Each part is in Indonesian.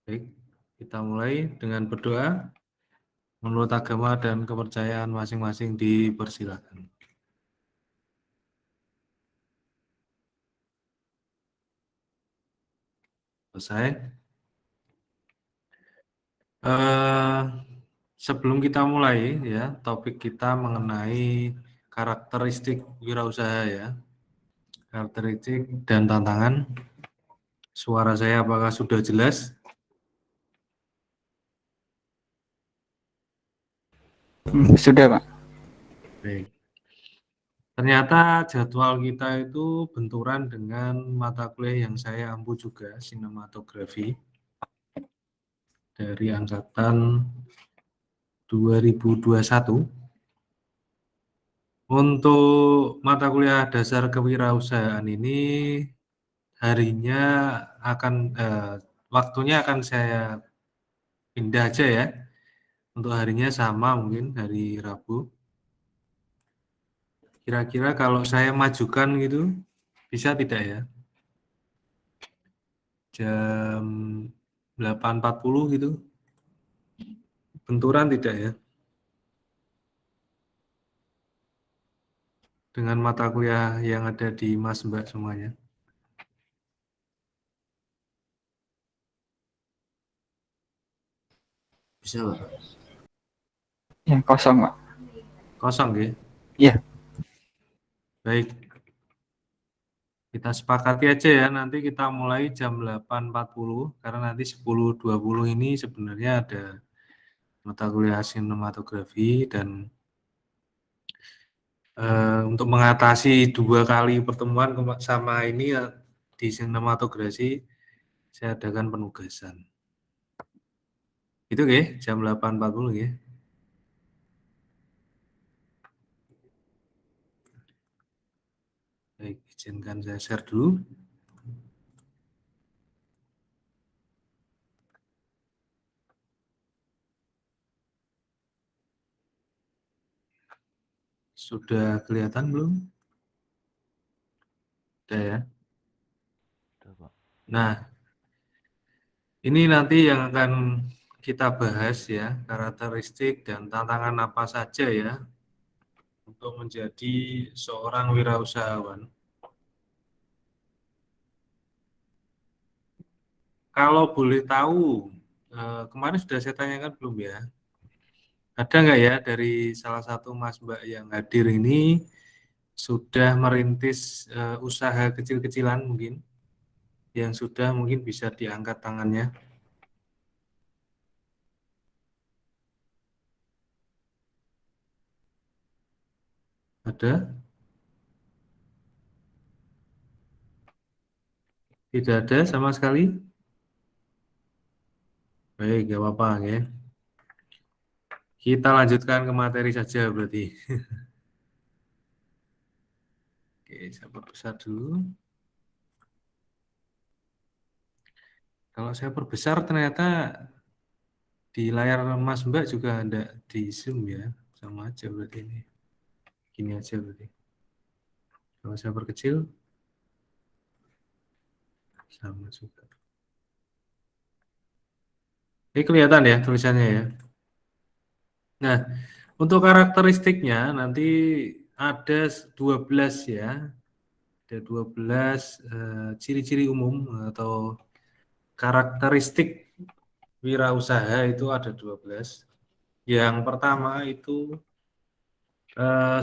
Baik, kita mulai dengan berdoa. Menurut agama dan kepercayaan masing-masing dipersilakan. Selesai. Eh, Sebelum kita mulai ya, topik kita mengenai karakteristik wirausaha ya. Karakteristik dan tantangan. Suara saya apakah sudah jelas? Sudah, Pak. Baik. Ternyata jadwal kita itu benturan dengan mata kuliah yang saya ampu juga, sinematografi, dari angkatan 2021. Untuk mata kuliah dasar kewirausahaan ini harinya waktunya akan saya pindah aja ya. Untuk harinya sama mungkin hari Rabu. Kira-kira kalau saya majukan gitu bisa tidak ya? Jam 8.40 gitu. Benturan tidak ya? Dengan mata kuliah yang ada di Mas Mbak semuanya. Bisa, Pak? Yang kosong, Pak. Kosong ya? Iya. Baik. Kita sepakati aja ya, nanti kita mulai jam 8.40, karena nanti 10.20 ini sebenarnya ada mata kuliah sinematografi dan untuk mengatasi 2 kali pertemuan sama ini ya, di sinematografi saya adakan penugasan. Itu ya, jam 8.40 ya. Baik, izinkan saya share dulu. Sudah kelihatan belum? Sudah ya. Nah, ini nanti yang akan kita bahas ya, karakteristik dan tantangan apa saja ya untuk menjadi seorang wirausahawan. Kalau boleh tahu, kemarin sudah saya tanyakan belum ya? Ada nggak ya dari salah satu Mas Mbak yang hadir ini sudah merintis usaha kecil-kecilan mungkin, yang sudah mungkin bisa diangkat tangannya? Ada? Tidak ada sama sekali? Baik, nggak apa-apa ya. Kita lanjutkan ke materi saja berarti. Oke, saya perbesar dulu. Kalau saya perbesar ternyata di layar Mas Mbak juga ada di Zoom ya. Sama aja berarti ini. Gini aja berarti. Kalau saya perkecil, sama juga. Ini kelihatan ya tulisannya ya. Nah, untuk karakteristiknya nanti ada 12 ya. Ada 12 ciri-ciri umum atau karakteristik wirausaha itu ada 12. Yang pertama itu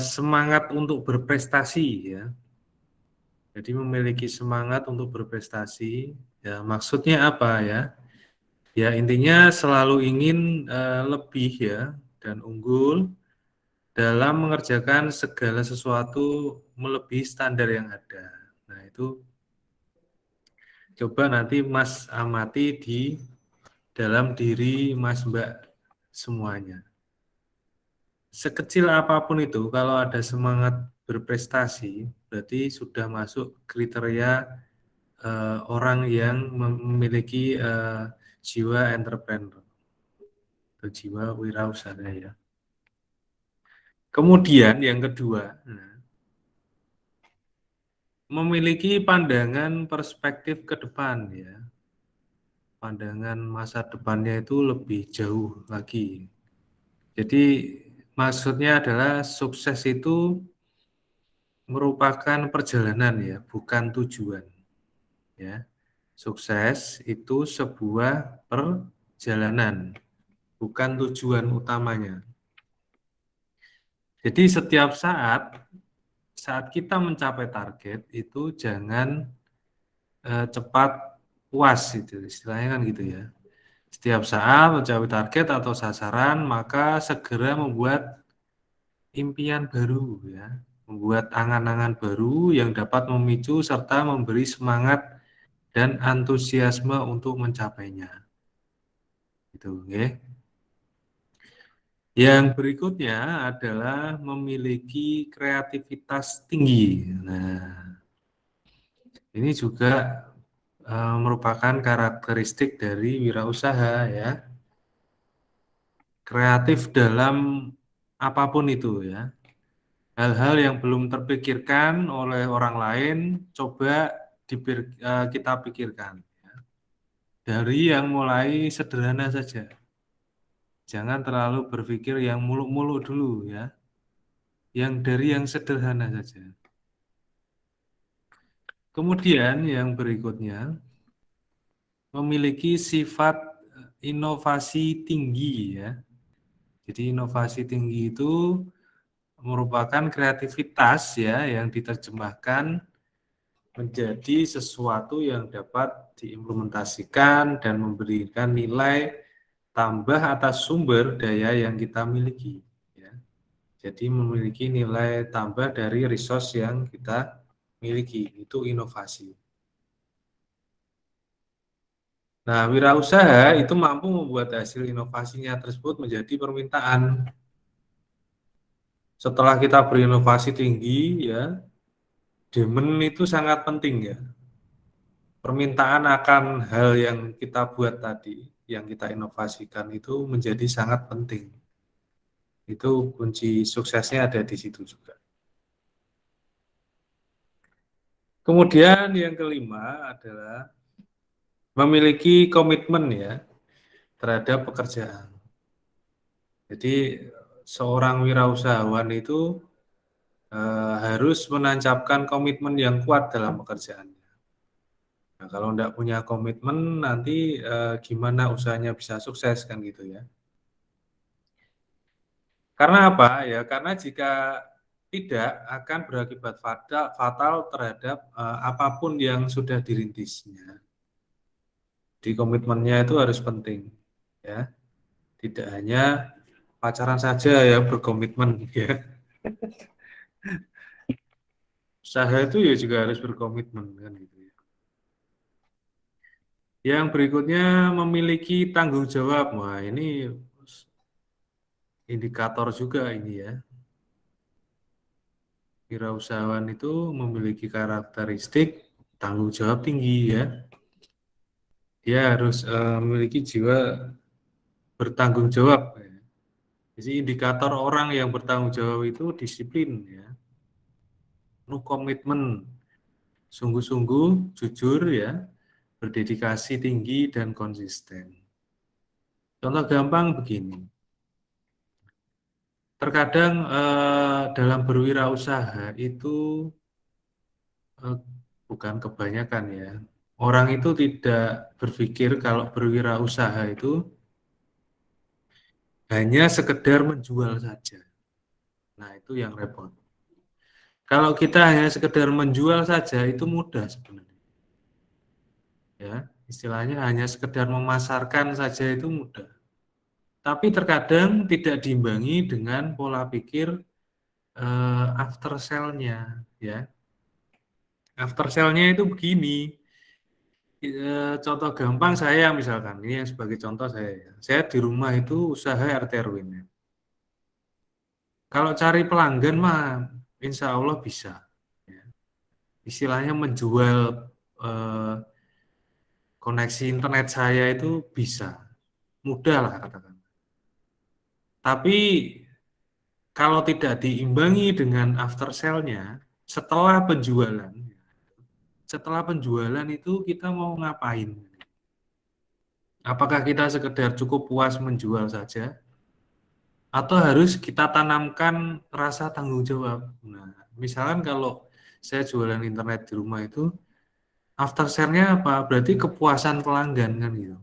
semangat untuk berprestasi ya. Jadi memiliki semangat untuk berprestasi. Ya, maksudnya apa ya? Ya intinya selalu ingin lebih ya dan unggul dalam mengerjakan segala sesuatu melebihi standar yang ada. Nah, itu coba nanti Mas amati di dalam diri Mas Mbak semuanya. Sekecil apapun itu, kalau ada semangat berprestasi, berarti sudah masuk kriteria orang yang memiliki jiwa entrepreneur atau jiwa wirausaha ya. Kemudian yang kedua, memiliki pandangan perspektif ke depan ya. pandangan masa depannya itu lebih jauh lagi. Jadi maksudnya adalah sukses itu merupakan perjalanan ya, bukan tujuan ya. Sukses itu sebuah perjalanan, bukan tujuan utamanya. Jadi setiap saat kita mencapai target itu jangan cepat puas itu istilahnya kan gitu ya. Setiap saat mencapai target atau sasaran maka segera membuat impian baru ya, membuat angan-angan baru yang dapat memicu serta memberi semangat dan antusiasme untuk mencapainya. Gitu, ya. Yang berikutnya adalah memiliki kreativitas tinggi. Nah, ini juga merupakan karakteristik dari wirausaha ya. Kreatif dalam apapun itu ya. Hal-hal yang belum terpikirkan oleh orang lain, coba kita pikirkan. Dari yang mulai sederhana saja. Jangan terlalu berpikir yang muluk-muluk dulu ya. Yang dari yang sederhana saja. Kemudian yang berikutnya, memiliki sifat inovasi tinggi ya. Jadi inovasi tinggi itu merupakan kreativitas ya yang diterjemahkan menjadi sesuatu yang dapat diimplementasikan dan memberikan nilai tambah atas sumber daya yang kita miliki. Ya. Jadi memiliki nilai tambah dari resource yang kita miliki, itu inovasi. Nah, wirausaha itu mampu membuat hasil inovasinya tersebut menjadi permintaan. Setelah kita berinovasi tinggi, ya, demand itu sangat penting ya. Permintaan akan hal yang kita buat tadi, yang kita inovasikan itu menjadi sangat penting. Itu kunci suksesnya ada di situ juga. Kemudian yang kelima adalah memiliki komitmen ya terhadap pekerjaan. Jadi seorang wirausahawan itu harus menancapkan komitmen yang kuat dalam pekerjaannya. Nah, kalau tidak punya komitmen nanti gimana usahanya bisa sukses kan gitu ya. Karena apa? Ya karena jika tidak akan berakibat fatal terhadap apapun yang sudah dirintisnya. Di komitmennya itu harus penting ya. Tidak hanya pacaran saja yang berkomitmen ya. Usaha itu ya juga harus berkomitmen kan gitu ya. Yang berikutnya memiliki tanggung jawab. Wah, ini indikator juga ini ya. Wirausahawan itu memiliki karakteristik tanggung jawab tinggi ya. Dia harus memiliki jiwa bertanggung jawab. Ya. Jadi indikator orang yang bertanggung jawab itu disiplin ya. Penuh komitmen, sungguh-sungguh, jujur ya, berdedikasi tinggi dan konsisten. Contoh gampang begini. Terkadang dalam berwirausaha itu eh, bukan kebanyakan ya. Orang itu tidak berpikir kalau berwirausaha itu hanya sekedar menjual saja. Nah, itu yang repot. Kalau kita hanya sekedar menjual saja itu mudah sebenarnya. Ya, istilahnya hanya sekedar memasarkan saja itu mudah. Tapi terkadang tidak diimbangi dengan pola pikir after sale-nya ya. After sale-nya itu begini. Contoh gampang saya misalkan, ini yang sebagai contoh saya ya. Saya di rumah itu usaha RT RW. Kalau cari pelanggan mah insya Allah bisa. Ya. Istilahnya menjual eh, koneksi internet saya itu bisa. Mudah lah katakan. Tapi kalau tidak diimbangi dengan after sale-nya, setelah penjualan, setelah penjualan itu kita mau ngapain? Apakah kita sekedar cukup puas menjual saja, atau harus kita tanamkan rasa tanggung jawab? Nah, misalkan kalau saya jualan internet di rumah itu, after share-nya apa? Berarti kepuasan pelanggan kan gitu.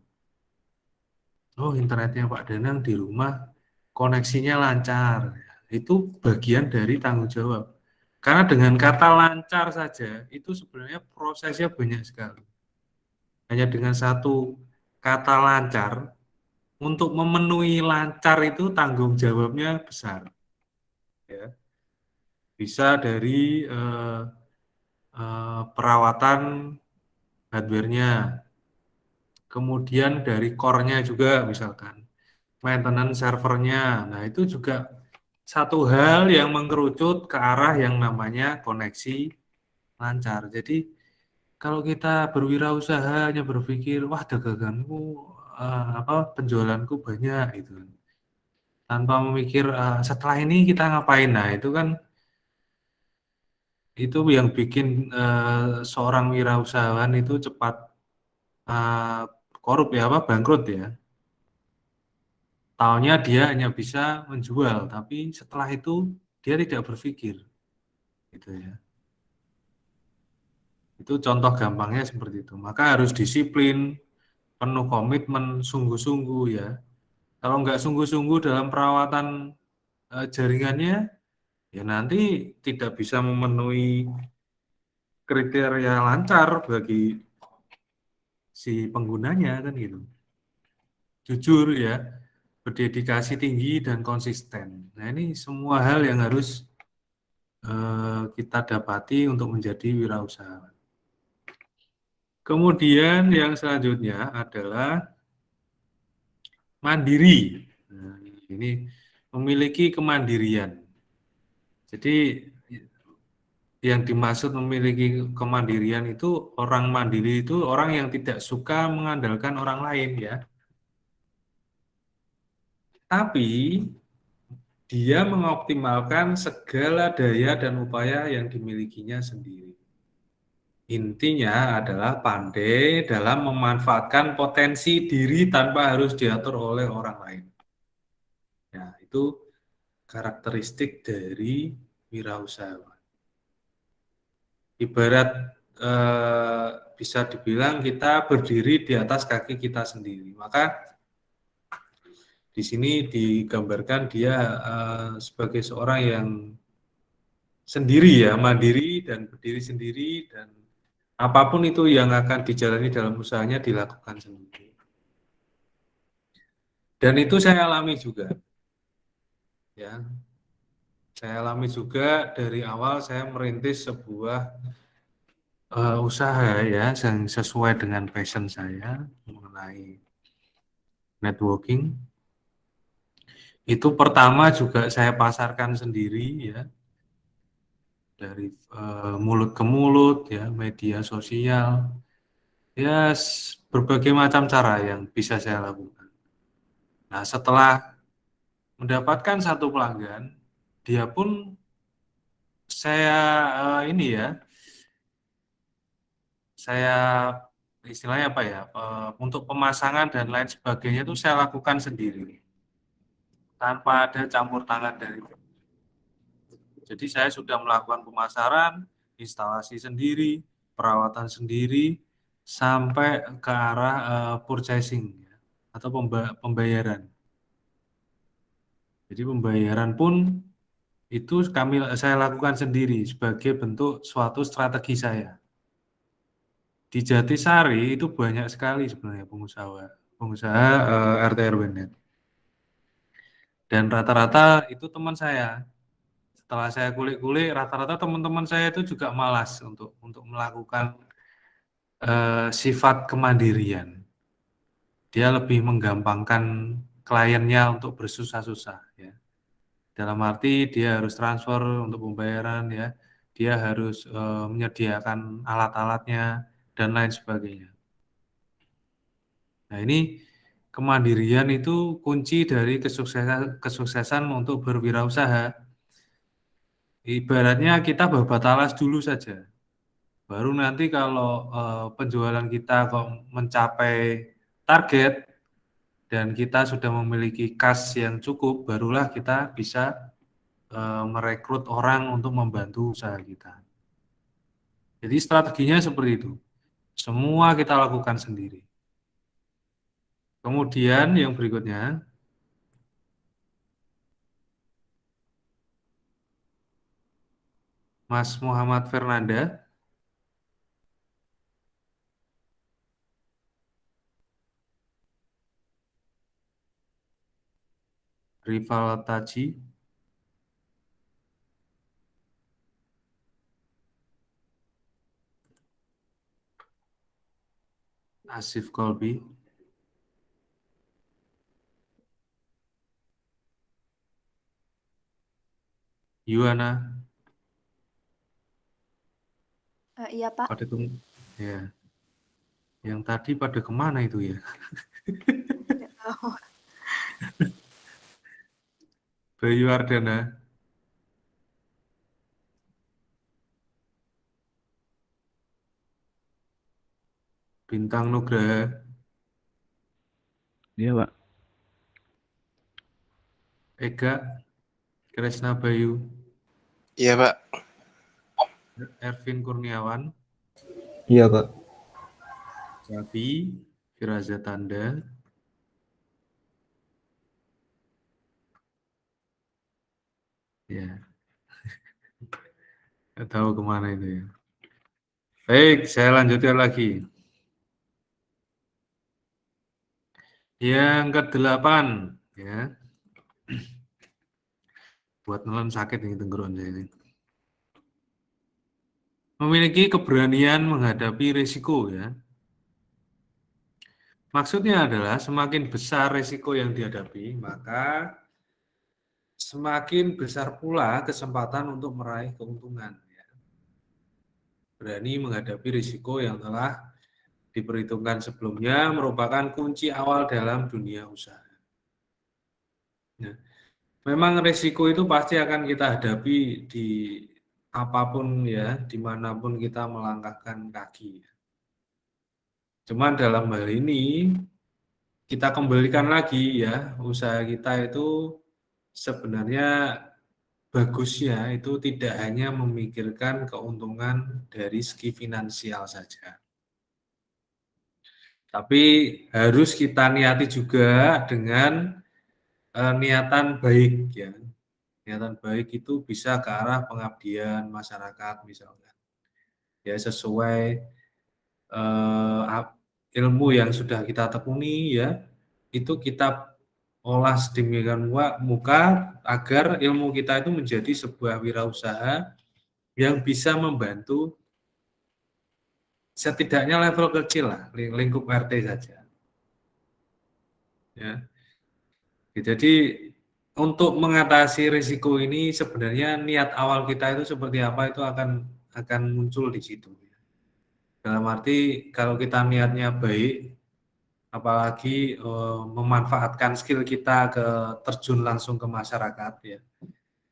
Oh, internetnya Pak Danang di rumah koneksinya lancar. Itu bagian dari tanggung jawab. Karena dengan kata lancar saja, itu sebenarnya prosesnya banyak sekali. Hanya dengan satu kata lancar, untuk memenuhi lancar itu tanggung jawabnya besar. Ya. Bisa dari perawatan hardware-nya, kemudian dari core-nya juga misalkan, maintenance servernya. Nah, itu juga satu hal yang mengerucut ke arah yang namanya koneksi lancar. Jadi kalau kita berwirausaha hanya berpikir, wah daganganku apa penjualanku banyak itu, tanpa memikir setelah ini kita ngapain. Nah, itu kan itu yang bikin seorang wirausahawan itu cepat eh, korup ya apa bangkrut ya. Taunya dia hanya bisa menjual, tapi setelah itu dia tidak berpikir, gitu ya. Itu contoh gampangnya seperti itu. Maka harus disiplin, penuh komitmen, sungguh-sungguh ya. Kalau nggak sungguh-sungguh dalam perawatan jaringannya, ya nanti tidak bisa memenuhi kriteria lancar bagi si penggunanya kan gitu. Jujur ya, berdedikasi tinggi dan konsisten. Nah ini semua hal yang harus kita dapati untuk menjadi wirausahawan. Kemudian yang selanjutnya adalah mandiri. Nah, ini memiliki kemandirian. Jadi yang dimaksud memiliki kemandirian itu orang mandiri itu orang yang tidak suka mengandalkan orang lain ya. Tapi dia mengoptimalkan segala daya dan upaya yang dimilikinya sendiri. Intinya adalah pandai dalam memanfaatkan potensi diri tanpa harus diatur oleh orang lain. Ya, itu karakteristik dari wirausahawan. Ibarat eh, bisa dibilang kita berdiri di atas kaki kita sendiri. Maka di sini digambarkan dia sebagai seorang yang sendiri ya, mandiri dan berdiri sendiri dan apapun itu yang akan dijalani dalam usahanya dilakukan sendiri. Dan itu saya alami juga, ya. Saya alami juga dari awal saya merintis sebuah usaha ya, yang sesuai dengan passion saya mengenai networking. Itu pertama juga saya pasarkan sendiri ya, dari mulut ke mulut ya, media sosial, ya berbagai macam cara yang bisa saya lakukan. Nah, setelah mendapatkan satu pelanggan, dia pun saya ini ya, saya istilahnya apa ya, untuk pemasangan dan lain sebagainya itu saya lakukan sendiri, tanpa ada campur tangan dari. Jadi saya sudah melakukan pemasaran, instalasi sendiri, perawatan sendiri, sampai ke arah purchasing ya, atau pembayaran. Jadi pembayaran pun itu saya lakukan sendiri sebagai bentuk suatu strategi saya. Di Jatisari itu banyak sekali sebenarnya pengusaha RT RW net. Dan rata-rata itu teman saya. Setelah saya kulik-kulik, rata-rata teman-teman saya itu juga malas untuk melakukan sifat kemandirian. Dia lebih menggampangkan kliennya untuk bersusah-susah ya. Dalam arti dia harus transfer untuk pembayaran ya. Dia harus menyediakan alat-alatnya dan lain sebagainya. Nah, ini kemandirian itu kunci dari kesuksesan untuk berwirausaha. Ibaratnya kita babat alas dulu saja. Baru nanti kalau penjualan kita kok mencapai target, dan kita sudah memiliki kas yang cukup, barulah kita bisa merekrut orang untuk membantu usaha kita. Jadi strateginya seperti itu. Semua kita lakukan sendiri. Kemudian yang berikutnya, Mas Muhammad Fernanda, Rival Taji, Asif Kolbi, Yuana, Iya, Pak. pada ya. Yang tadi pada kemana itu ya? Nggak tahu. Bayu Ardana, Bintang Nugraha, Iya, Pak. Ega, Kresna Bayu, Iya, Pak. Ervin Kurniawan, Iya, Pak. Jabi, Firaza Tanda, ya, nggak tahu kemana itu ya. Baik, saya lanjutkan lagi. Yang ke-8, ya. Buat nelen sakit nih tenggorokan saya ini. Memiliki keberanian menghadapi risiko, ya. Maksudnya adalah semakin besar risiko yang dihadapi, maka semakin besar pula kesempatan untuk meraih keuntungan. Ya. Berani menghadapi risiko yang telah diperhitungkan sebelumnya merupakan kunci awal dalam dunia usaha. Nah, memang risiko itu pasti akan kita hadapi di apapun ya, dimanapun kita melangkahkan kaki. Cuman dalam hal ini kita kembalikan lagi ya, usaha kita itu sebenarnya bagusnya itu tidak hanya memikirkan keuntungan dari segi finansial saja. Tapi harus kita niati juga dengan niatan baik ya. Niatan baik itu bisa ke arah pengabdian masyarakat misalnya. Ya sesuai ilmu yang sudah kita tekuni ya, itu kita olah sedemikian muka agar ilmu kita itu menjadi sebuah wirausaha yang bisa membantu setidaknya level kecil lah, lingkup RT saja. Ya. Jadi untuk mengatasi risiko ini sebenarnya niat awal kita itu seperti apa itu akan muncul di situ. Dalam arti kalau kita niatnya baik, apalagi memanfaatkan skill kita terjun langsung ke masyarakat ya,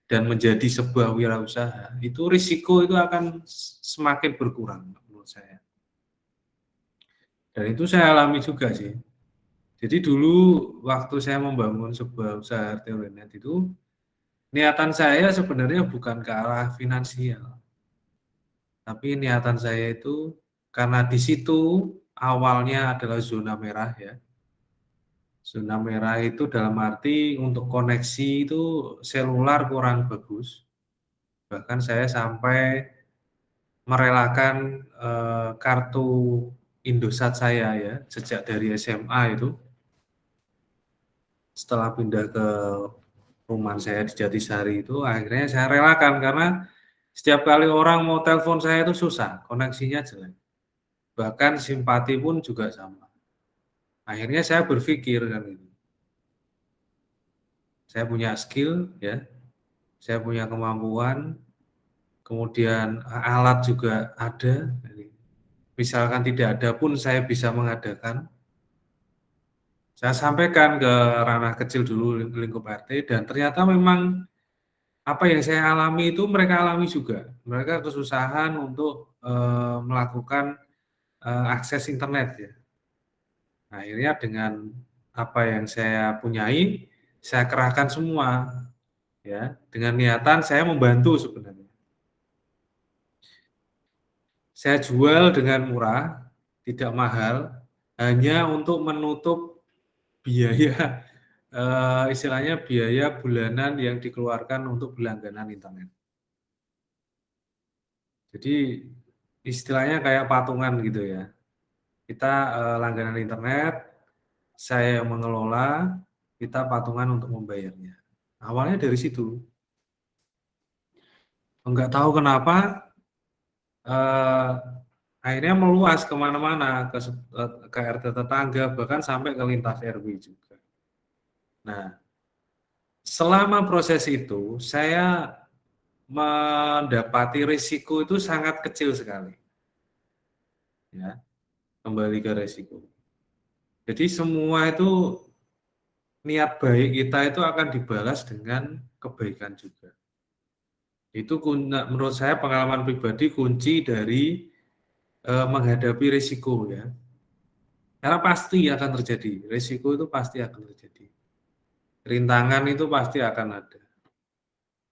dan menjadi sebuah wirausaha, itu risiko itu akan semakin berkurang menurut saya. Dan itu saya alami juga sih. Jadi dulu waktu saya membangun sebuah usaha RT-Net itu, niatan saya sebenarnya bukan ke arah finansial. Tapi niatan saya itu karena di situ awalnya adalah zona merah ya. Zona merah itu dalam arti untuk koneksi itu selular kurang bagus. Bahkan saya sampai merelakan kartu Indosat saya ya sejak dari SMA itu. Setelah pindah ke rumah saya di Jatisari itu akhirnya saya relakan karena setiap kali orang mau telepon saya itu susah, koneksinya jelek. Bahkan simpati pun juga sama. Akhirnya saya berpikir kan gitu. Saya punya skill ya, saya punya kemampuan, kemudian alat juga ada. Misalkan tidak ada pun saya bisa mengadakan. Saya sampaikan ke ranah kecil dulu lingkup RT dan ternyata memang apa yang saya alami itu mereka alami juga. Mereka kesusahan untuk melakukan akses internet ya. Akhirnya dengan apa yang saya punyai, saya kerahkan semua, ya, dengan niatan saya membantu sebenarnya. Saya jual dengan murah, tidak mahal, hanya untuk menutup biaya, istilahnya biaya bulanan yang dikeluarkan untuk berlangganan internet. Jadi istilahnya kayak patungan gitu ya. Kita langganan internet, saya yang mengelola, kita patungan untuk membayarnya. Awalnya dari situ. Enggak tahu kenapa akhirnya meluas kemana-mana ke RT tetangga bahkan sampai ke lintas RW juga. Nah, selama proses itu saya mendapati risiko itu sangat kecil sekali. Ya, kembali ke risiko. Jadi semua itu niat baik kita itu akan dibalas dengan kebaikan juga. Itu menurut saya pengalaman pribadi kunci dari menghadapi risiko ya. Karena pasti akan terjadi, risiko itu pasti akan terjadi. Rintangan itu pasti akan ada.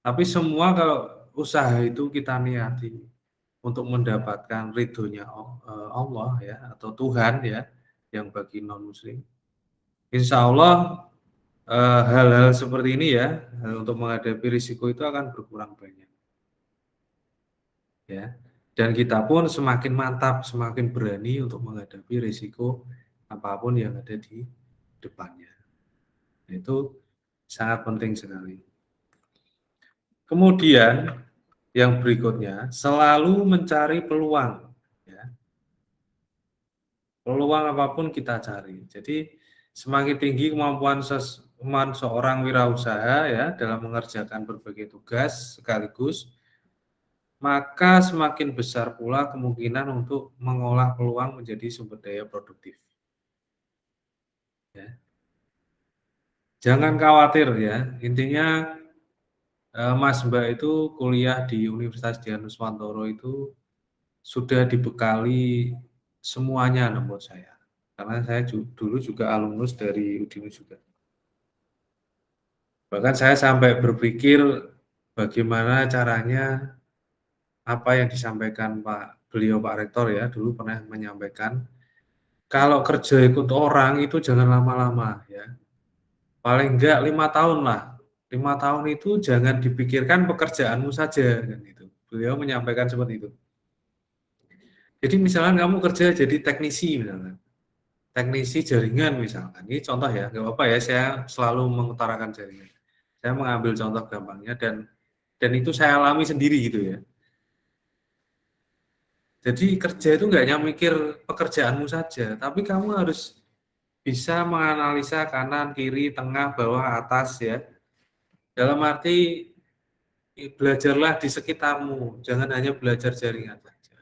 Tapi semua kalau usaha itu kita niati untuk mendapatkan ridhonya Allah ya atau Tuhan ya yang bagi non muslim. Insya Allah hal-hal seperti ini ya untuk menghadapi risiko itu akan berkurang banyak. Ya. Dan kita pun semakin mantap, semakin berani untuk menghadapi risiko apapun yang ada di depannya. Nah, itu sangat penting sekali. Kemudian yang berikutnya, selalu mencari peluang. Ya. Peluang apapun kita cari. Jadi semakin tinggi kemampuan seorang wirausaha ya dalam mengerjakan berbagai tugas sekaligus, maka semakin besar pula kemungkinan untuk mengolah peluang menjadi sumber daya produktif. Ya. Jangan khawatir ya, intinya Mas Mbak itu kuliah di Universitas Dianuswantoro itu sudah dibekali semuanya menurut saya. Karena saya dulu juga alumnus dari Udinus juga. Bahkan saya sampai berpikir bagaimana caranya apa yang disampaikan beliau Pak Rektor ya, dulu pernah menyampaikan, kalau kerja ikut orang itu jangan lama-lama ya. Paling enggak 5 tahun lah. 5 tahun itu jangan dipikirkan pekerjaanmu saja kan itu. Beliau menyampaikan seperti itu. Jadi misalkan kamu kerja jadi teknisi misalkan. Teknisi jaringan misalkan. Ini contoh ya, enggak apa-apa ya saya selalu mengutarakan jaringan. Saya mengambil contoh gampangnya dan itu saya alami sendiri gitu ya. Jadi kerja itu enggak hanya mikir pekerjaanmu saja, tapi kamu harus bisa menganalisa kanan, kiri, tengah, bawah, atas ya. Dalam arti belajarlah di sekitarmu, jangan hanya belajar jaringan saja.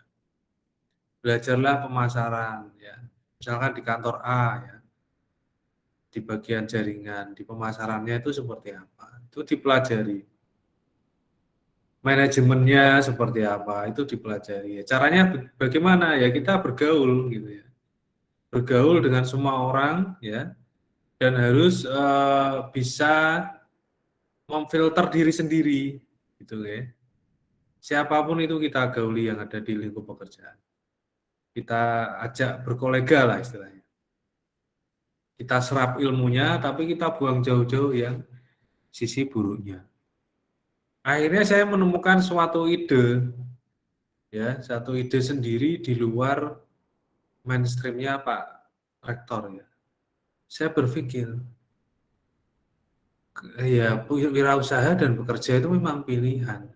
Belajarlah pemasaran ya. Misalkan di kantor A ya, di bagian jaringan, di pemasarannya itu seperti apa. Itu dipelajari. Manajemennya seperti apa, itu dipelajari. Caranya bagaimana? Ya kita bergaul gitu ya. Bergaul dengan semua orang ya dan harus bisa memfilter diri sendiri gitu ya. Siapapun itu kita gauli yang ada di lingkup pekerjaan. Kita ajak berkolega lah istilahnya. Kita serap ilmunya tapi kita buang jauh-jauh yang sisi buruknya. Akhirnya saya menemukan suatu ide ya, satu ide sendiri di luar mainstreamnya Pak Rektor ya. Saya berpikir ya wirausaha dan bekerja itu memang pilihan.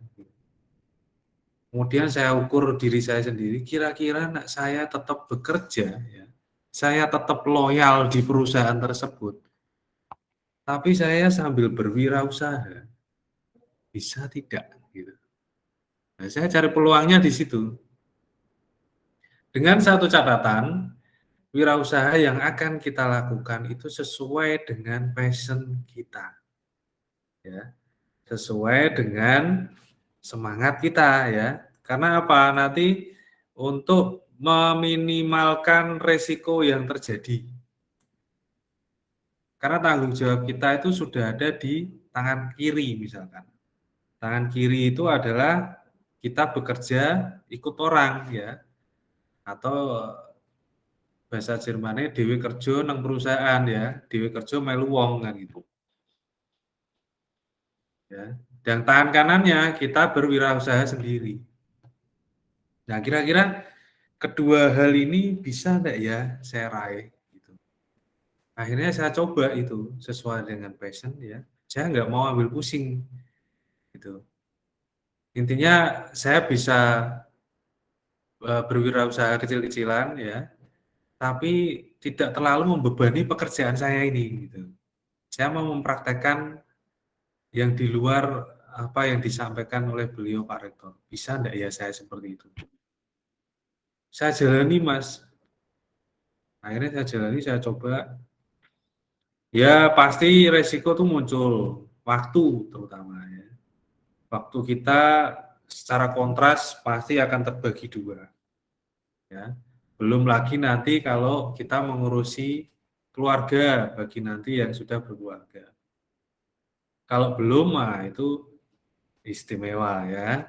Kemudian saya ukur diri saya sendiri, kira-kira saya tetap bekerja, ya, saya tetap loyal di perusahaan tersebut, tapi saya sambil berwirausaha, bisa tidak? Gitu. Nah, saya cari peluangnya di situ. Dengan satu catatan, wirausaha yang akan kita lakukan itu sesuai dengan passion kita, ya, sesuai dengan semangat kita, ya. Karena apa? Nanti untuk meminimalkan resiko yang terjadi. Karena tanggung jawab kita itu sudah ada di tangan kiri misalkan. Tangan kiri itu adalah kita bekerja ikut orang ya, atau bahasa Jermannya dhewe kerja nang perusahaan ya, dhewe kerja melu wong kan gitu ya. Dan tangan kanannya kita berwirausaha sendiri. Nah, kira-kira kedua hal ini bisa enggak ya saya raih gitu. Akhirnya saya coba itu sesuai dengan passion ya. Saya nggak mau ambil pusing gitu. Intinya saya bisa berwirausaha kecil-kecilan ya, tapi tidak terlalu membebani pekerjaan saya ini gitu. Saya mau mempraktekkan yang di luar apa yang disampaikan oleh beliau Pak Rektor. Bisa enggak ya saya seperti itu? Saya jalani Mas. Akhirnya saya jalani, saya coba. Ya pasti resiko tuh muncul, waktu terutama ya. Waktu kita secara kontras pasti akan terbagi dua ya. Belum lagi nanti kalau kita mengurusi keluarga bagi nanti yang sudah berkeluarga. Kalau belum, nah itu istimewa ya.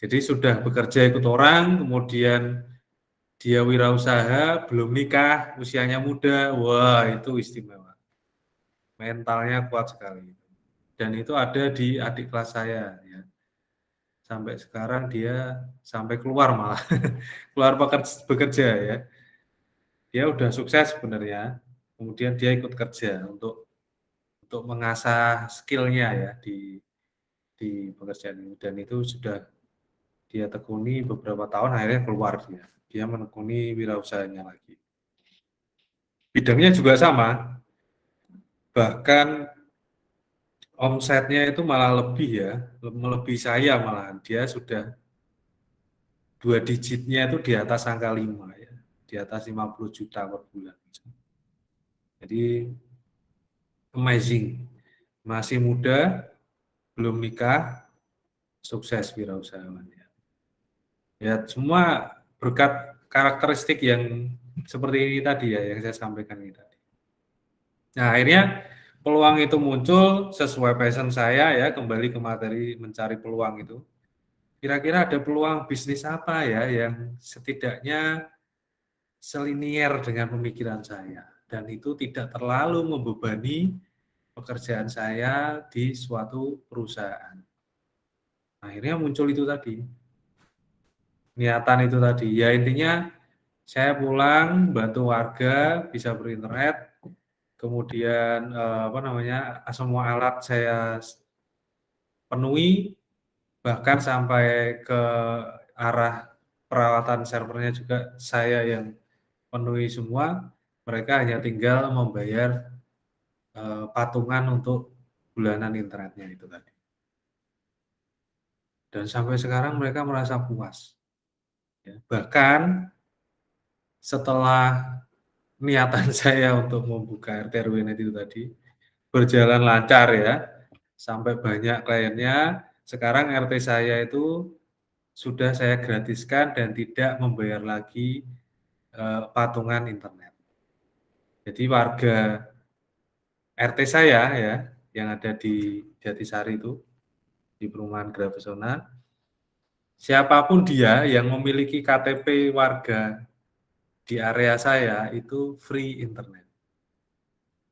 Jadi sudah bekerja ikut orang, kemudian dia wirausaha, belum nikah, usianya muda, wah itu istimewa. Mentalnya kuat sekali. Dan itu ada di adik kelas saya ya. Sampai sekarang dia sampai keluar malah, keluar bekerja ya. Dia udah sukses sebenarnya, kemudian dia ikut kerja untuk mengasah skill-nya ya di pekerjaan ini, dan itu sudah dia tekuni beberapa tahun, akhirnya keluar dia menekuni wirausahanya lagi. Bidangnya juga sama, bahkan omsetnya itu malah lebih ya, melebihi saya malahan. Dia sudah 2 digitnya itu di atas angka 5 ya, di atas 50 juta per bulan. Jadi amazing, masih muda, belum nikah, sukses wirausahawannya. Ya semua berkat karakteristik yang seperti ini tadi ya, yang saya sampaikan ini tadi. Nah akhirnya peluang itu muncul sesuai passion saya ya, kembali ke materi mencari peluang itu. Kira-kira ada peluang bisnis apa ya yang setidaknya selinier dengan pemikiran saya, dan itu tidak terlalu membebani pekerjaan saya di suatu perusahaan. Akhirnya muncul itu tadi, niatan itu tadi. Ya intinya saya pulang bantu warga bisa berinternet, kemudian apa namanya, semua alat saya penuhi, bahkan sampai ke arah perawatan servernya juga saya yang penuhi semua. Mereka hanya tinggal membayar patungan untuk bulanan internetnya itu tadi. Dan sampai sekarang mereka merasa puas. Ya. Bahkan setelah niatan saya untuk membuka RT RW Net itu tadi berjalan lancar ya, sampai banyak kliennya. Sekarang RT saya itu sudah saya gratiskan dan tidak membayar lagi patungan internet. Jadi warga RT saya ya, yang ada di Jatisari itu, di perumahan Grafisona, siapapun dia yang memiliki KTP warga di area saya itu free internet.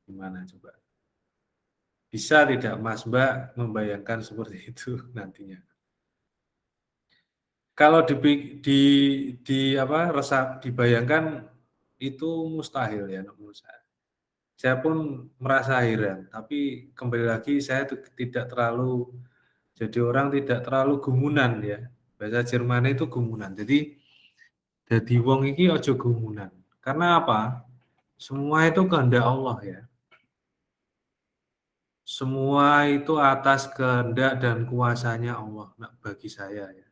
Gimana coba? Bisa tidak Mas Mbak membayangkan seperti itu nantinya? Kalau dibayangkan itu mustahil ya menurut saya. Saya pun merasa heran, tapi kembali lagi saya tidak terlalu, jadi orang tidak terlalu gumunan ya. Bahasa Jerman itu gumunan. Jadi wong iki aja gumunan. Karena apa? Semua itu kehendak Allah ya. Semua itu atas kehendak dan kuasanya Allah bagi saya ya.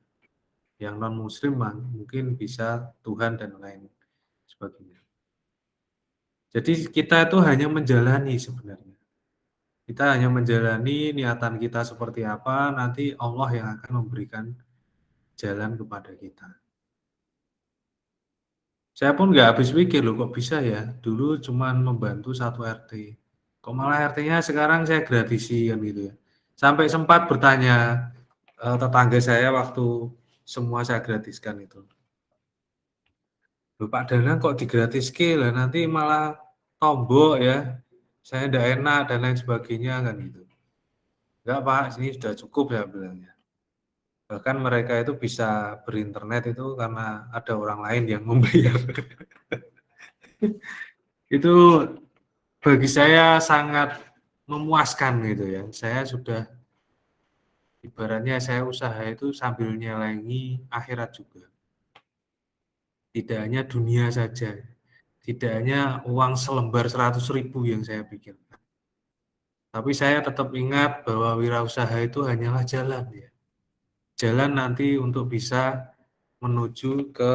Yang non muslim mungkin bisa Tuhan dan lain sebagainya. Jadi kita itu hanya menjalani sebenarnya. Kita hanya menjalani niatan kita seperti apa, nanti Allah yang akan memberikan jalan kepada kita. Saya pun nggak habis pikir loh, kok bisa ya, dulu cuman membantu satu RT. Kok malah RT-nya sekarang saya gratisi kan gitu ya. Sampai sempat bertanya tetangga saya waktu semua saya gratiskan itu. Loh Pak Danang kok digratiske lah nanti malah tombok ya. Saya ndak enak dan lain sebagainya kan gitu. Enggak Pak, sini sudah cukup ya bilangnya. Bahkan mereka itu bisa berinternet itu karena ada orang lain yang membayar. Itu bagi saya sangat memuaskan gitu ya. Saya sudah ibaratnya saya usaha itu sambil nyelengi akhirat juga. Tidak hanya dunia saja. Tidak hanya uang selembar 100.000 yang saya pikirkan. Tapi saya tetap ingat bahwa wirausaha itu hanyalah jalan ya. Jalan nanti untuk bisa menuju ke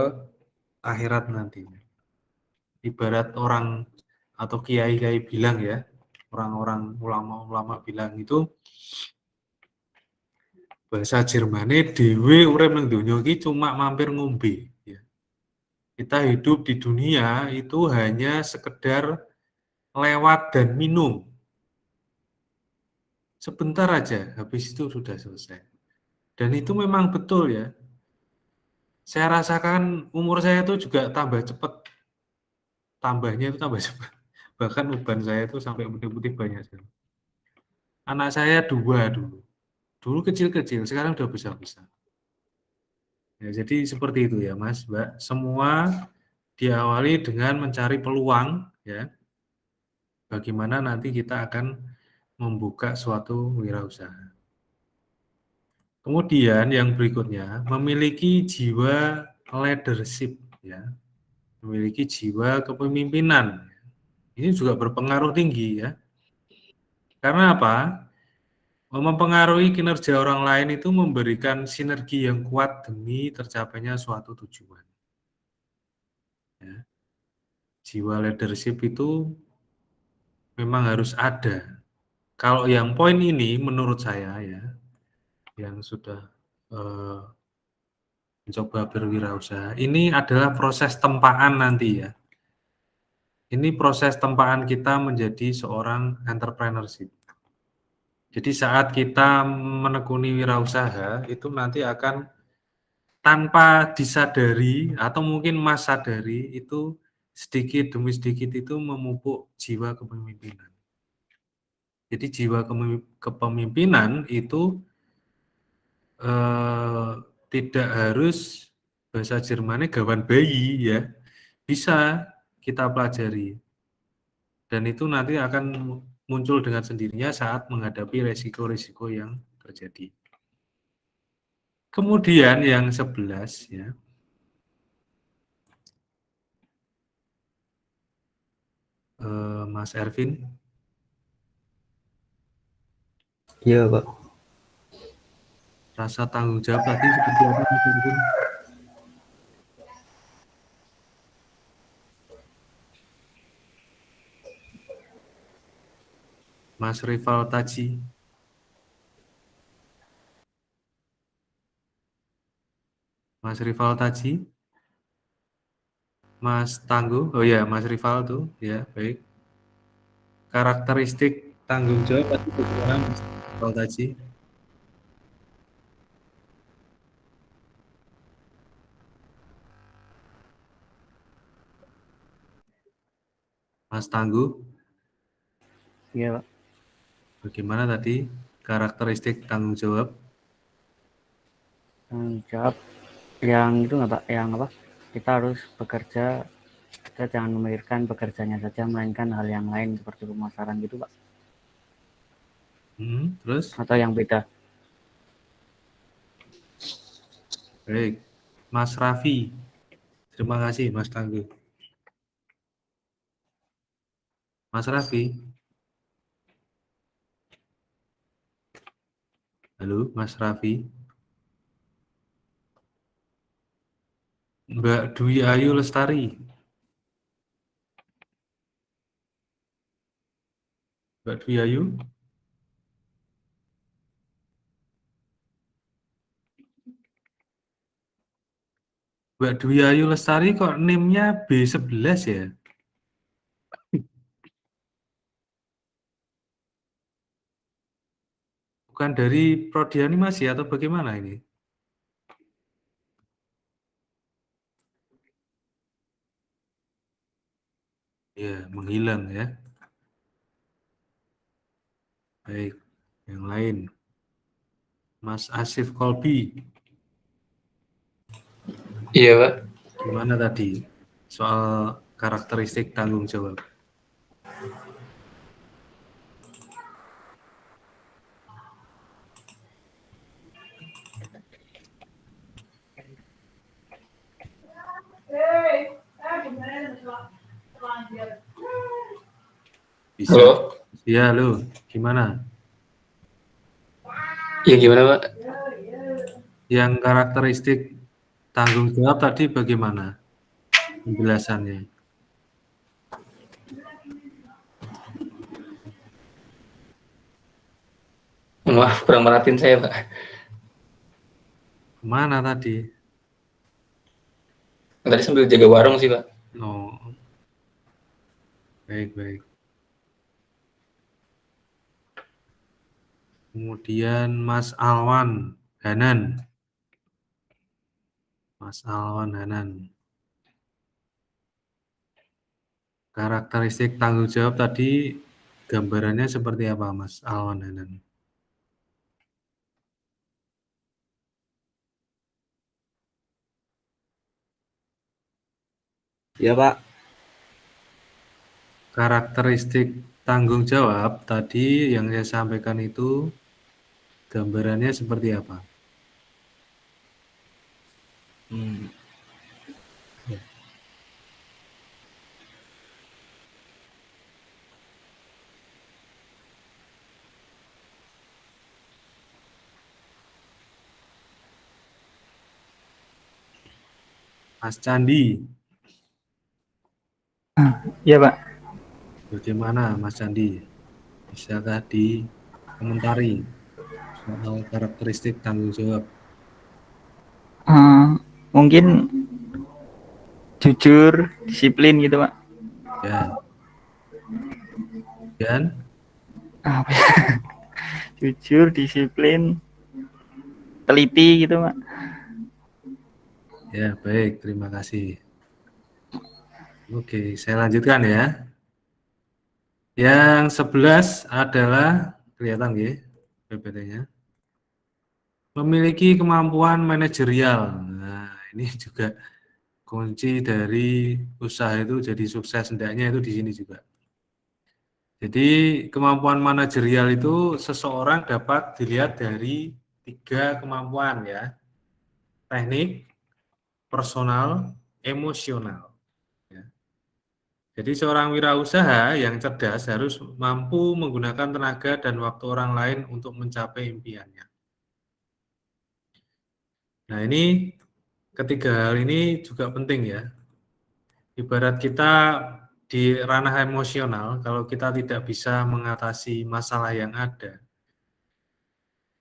akhirat nantinya. Ibarat orang atau kiai-kiai bilang ya, orang-orang ulama-ulama bilang itu bahasa Jermane dhewe urip ning donya iki cuma mampir ngombe ya. Kita hidup di dunia itu hanya sekedar lewat dan minum. Sebentar aja, habis itu sudah selesai. Dan itu memang betul ya. Saya rasakan umur saya itu juga tambah cepat. Tambahnya itu tambah cepat. Bahkan uban saya itu sampai putih-putih banyak sekali. Anak saya 2 dulu. Dulu kecil-kecil, sekarang udah besar-besar. Ya, jadi seperti itu ya Mas, Mbak. Semua diawali dengan mencari peluang ya. Bagaimana nanti kita akan membuka suatu wirausaha. Kemudian yang berikutnya, memiliki jiwa leadership ya. Memiliki jiwa kepemimpinan. Ini juga berpengaruh tinggi ya. Karena apa? Mempengaruhi kinerja orang lain itu memberikan sinergi yang kuat demi tercapainya suatu tujuan. Ya. Jiwa leadership itu memang harus ada. Kalau yang poin ini menurut saya ya, yang sudah mencoba berwirausaha, ini adalah proses tempaan nanti ya. Ini proses tempaan kita menjadi seorang entrepreneurship. Jadi saat kita menekuni wirausaha, itu nanti akan tanpa disadari atau mungkin Mas sadari, itu sedikit demi sedikit itu memupuk jiwa kepemimpinan. Jadi jiwa kepemimpinan itu eh, tidak harus bahasa Jermannya gawan bayi ya, bisa kita pelajari. Dan itu nanti akan muncul dengan sendirinya saat menghadapi resiko-resiko yang terjadi. Kemudian yang 11 ya, Mas Ervin. Iya, Pak. Rasa tanggung jawab tadi seperti apa Mas Ervin? Mas Rival Taji. Mas Rival Taji. Mas Tangguh. Oh ya, Mas Rival tuh. Ya, baik. Karakteristik tanggung jawab tadi bagaimana Mas Rival Taji? Mas Tangguh, Iya, Pak. bagaimana tadi karakteristik tanggung jawab? Tanggung jawab yang itu nggak, Pak? Yang apa? Kita harus bekerja, kita jangan memikirkan pekerjaannya saja, melainkan hal yang lain seperti pemasaran gitu, Pak. Terus? Atau yang beda. Baik. Mas Raffi. Terima kasih Mas Tangguh. Mas Raffi. Halo, Mas Raffi. Mbak Dwi Ayu Lestari. Mbak Dwi Ayu. Mbak Dwi Ayu Lestari kok NIM-nya B11 ya? Bukan dari prodi animasi atau bagaimana ini? Ya, menghilang ya. Baik, yang lain. Mas Asif Kolbi, Iya, Pak. gimana tadi soal karakteristik tanggung jawab? Bisa. Halo? Iya, lu gimana? Iya, gimana, Pak? Yang karakteristik tanggung jawab tadi bagaimana penjelasannya? Maaf, kurang merhatiin saya, Pak. Kemana tadi? Tadi sambil jaga warung sih, Pak. Oh, baik. Kemudian Mas Alwan Hanan. Mas Alwan Hanan. Karakteristik tanggung jawab tadi gambarannya seperti apa, Mas Alwan Hanan? Iya, Pak. Karakteristik tanggung jawab tadi yang saya sampaikan itu gambarannya seperti apa? Hmm. Mas Candi, Iya, Pak. bagaimana Mas Candi? Bisakah dikomentari soal karakteristik tanggung jawab? Mungkin jujur, disiplin gitu, Pak. Ya. Dan Apa ya? Jujur, disiplin, teliti gitu, Pak. ya, baik, terima kasih. Oke, saya lanjutkan ya. Yang 11 adalah kelihatan ya PPT-nya. Memiliki kemampuan manajerial. Nah, ini juga kunci dari usaha itu jadi sukses hendaknya itu di sini juga. Jadi kemampuan manajerial itu seseorang dapat dilihat dari 3 kemampuan ya. Teknik, personal, emosional. Ya. Jadi seorang wirausaha yang cerdas harus mampu menggunakan tenaga dan waktu orang lain untuk mencapai impiannya. Nah, ini ketiga hal ini juga penting ya. Ibarat kita di ranah emosional, kalau kita tidak bisa mengatasi masalah yang ada,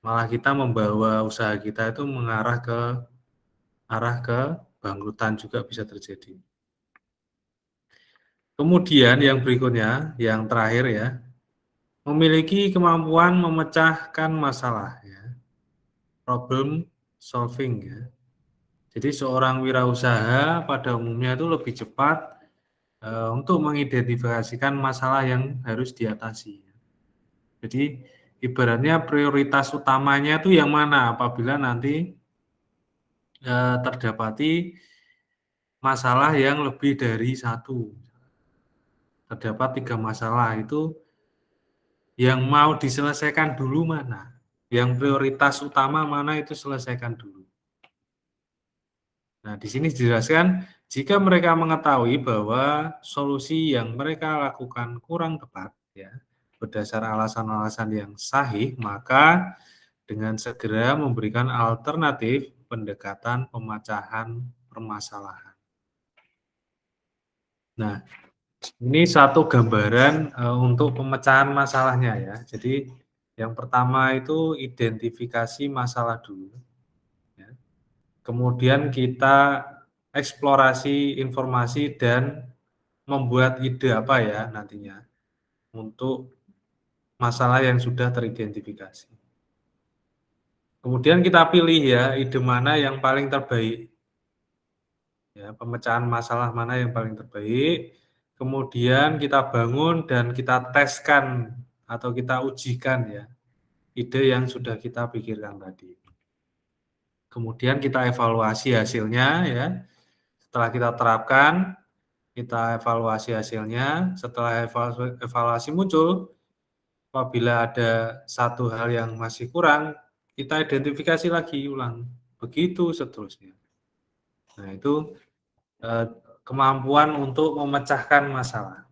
malah kita membawa usaha kita itu mengarah ke bangkrutan juga bisa terjadi. Kemudian yang berikutnya, yang terakhir ya, memiliki kemampuan memecahkan masalah ya. Problem solving ya. Jadi seorang wirausaha pada umumnya itu lebih cepat untuk mengidentifikasikan masalah yang harus diatasi. Jadi ibaratnya prioritas utamanya itu yang mana apabila nanti terdapati masalah yang lebih dari satu. Terdapat 3 masalah itu yang mau diselesaikan dulu mana? Yang prioritas utama mana itu selesaikan dulu. Nah, di sini dijelaskan jika mereka mengetahui bahwa solusi yang mereka lakukan kurang tepat ya, berdasar alasan-alasan yang sahih, maka dengan segera memberikan alternatif pendekatan pemecahan permasalahan. Nah, ini satu gambaran untuk pemecahan masalahnya ya. Jadi yang pertama itu identifikasi masalah dulu. Ya. Kemudian kita eksplorasi informasi dan membuat ide apa ya nantinya untuk masalah yang sudah teridentifikasi. Kemudian kita pilih ya ide mana yang paling terbaik. Ya, pemecahan masalah mana yang paling terbaik. Kemudian kita bangun dan kita teskan atau kita ujikan ya ide yang sudah kita pikirkan tadi. Kemudian kita evaluasi hasilnya ya. Setelah kita terapkan, kita evaluasi hasilnya. Setelah evaluasi muncul, apabila ada satu hal yang masih kurang, kita identifikasi lagi ulang. Begitu seterusnya. Nah, itu kemampuan untuk memecahkan masalah.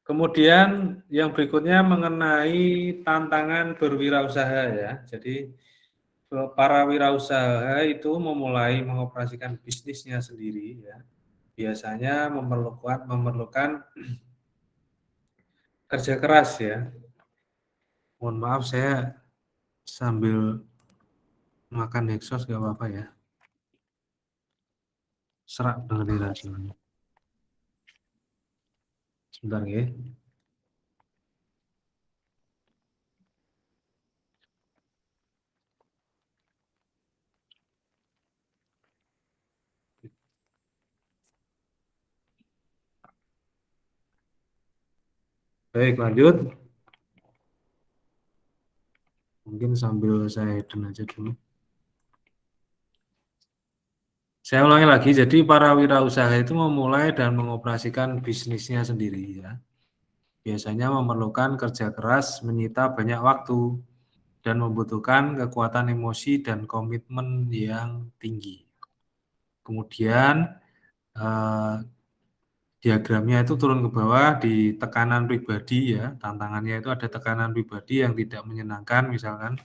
Kemudian yang berikutnya mengenai tantangan berwirausaha ya. Jadi para wirausaha itu memulai mengoperasikan bisnisnya sendiri ya. Biasanya memerlukan kerja keras ya. Mohon maaf saya sambil makan Hexos gak apa-apa ya. Serak banget di rasanya. Sebentar ya. Baik, lanjut. Mungkin sambil saya hidden aja dulu. Saya ulangi lagi, jadi para wirausaha itu memulai dan mengoperasikan bisnisnya sendiri ya. Biasanya memerlukan kerja keras, menyita banyak waktu, dan membutuhkan kekuatan emosi dan komitmen yang tinggi. Kemudian diagramnya itu turun ke bawah di tekanan pribadi ya, tantangannya itu ada tekanan pribadi yang tidak menyenangkan misalkan.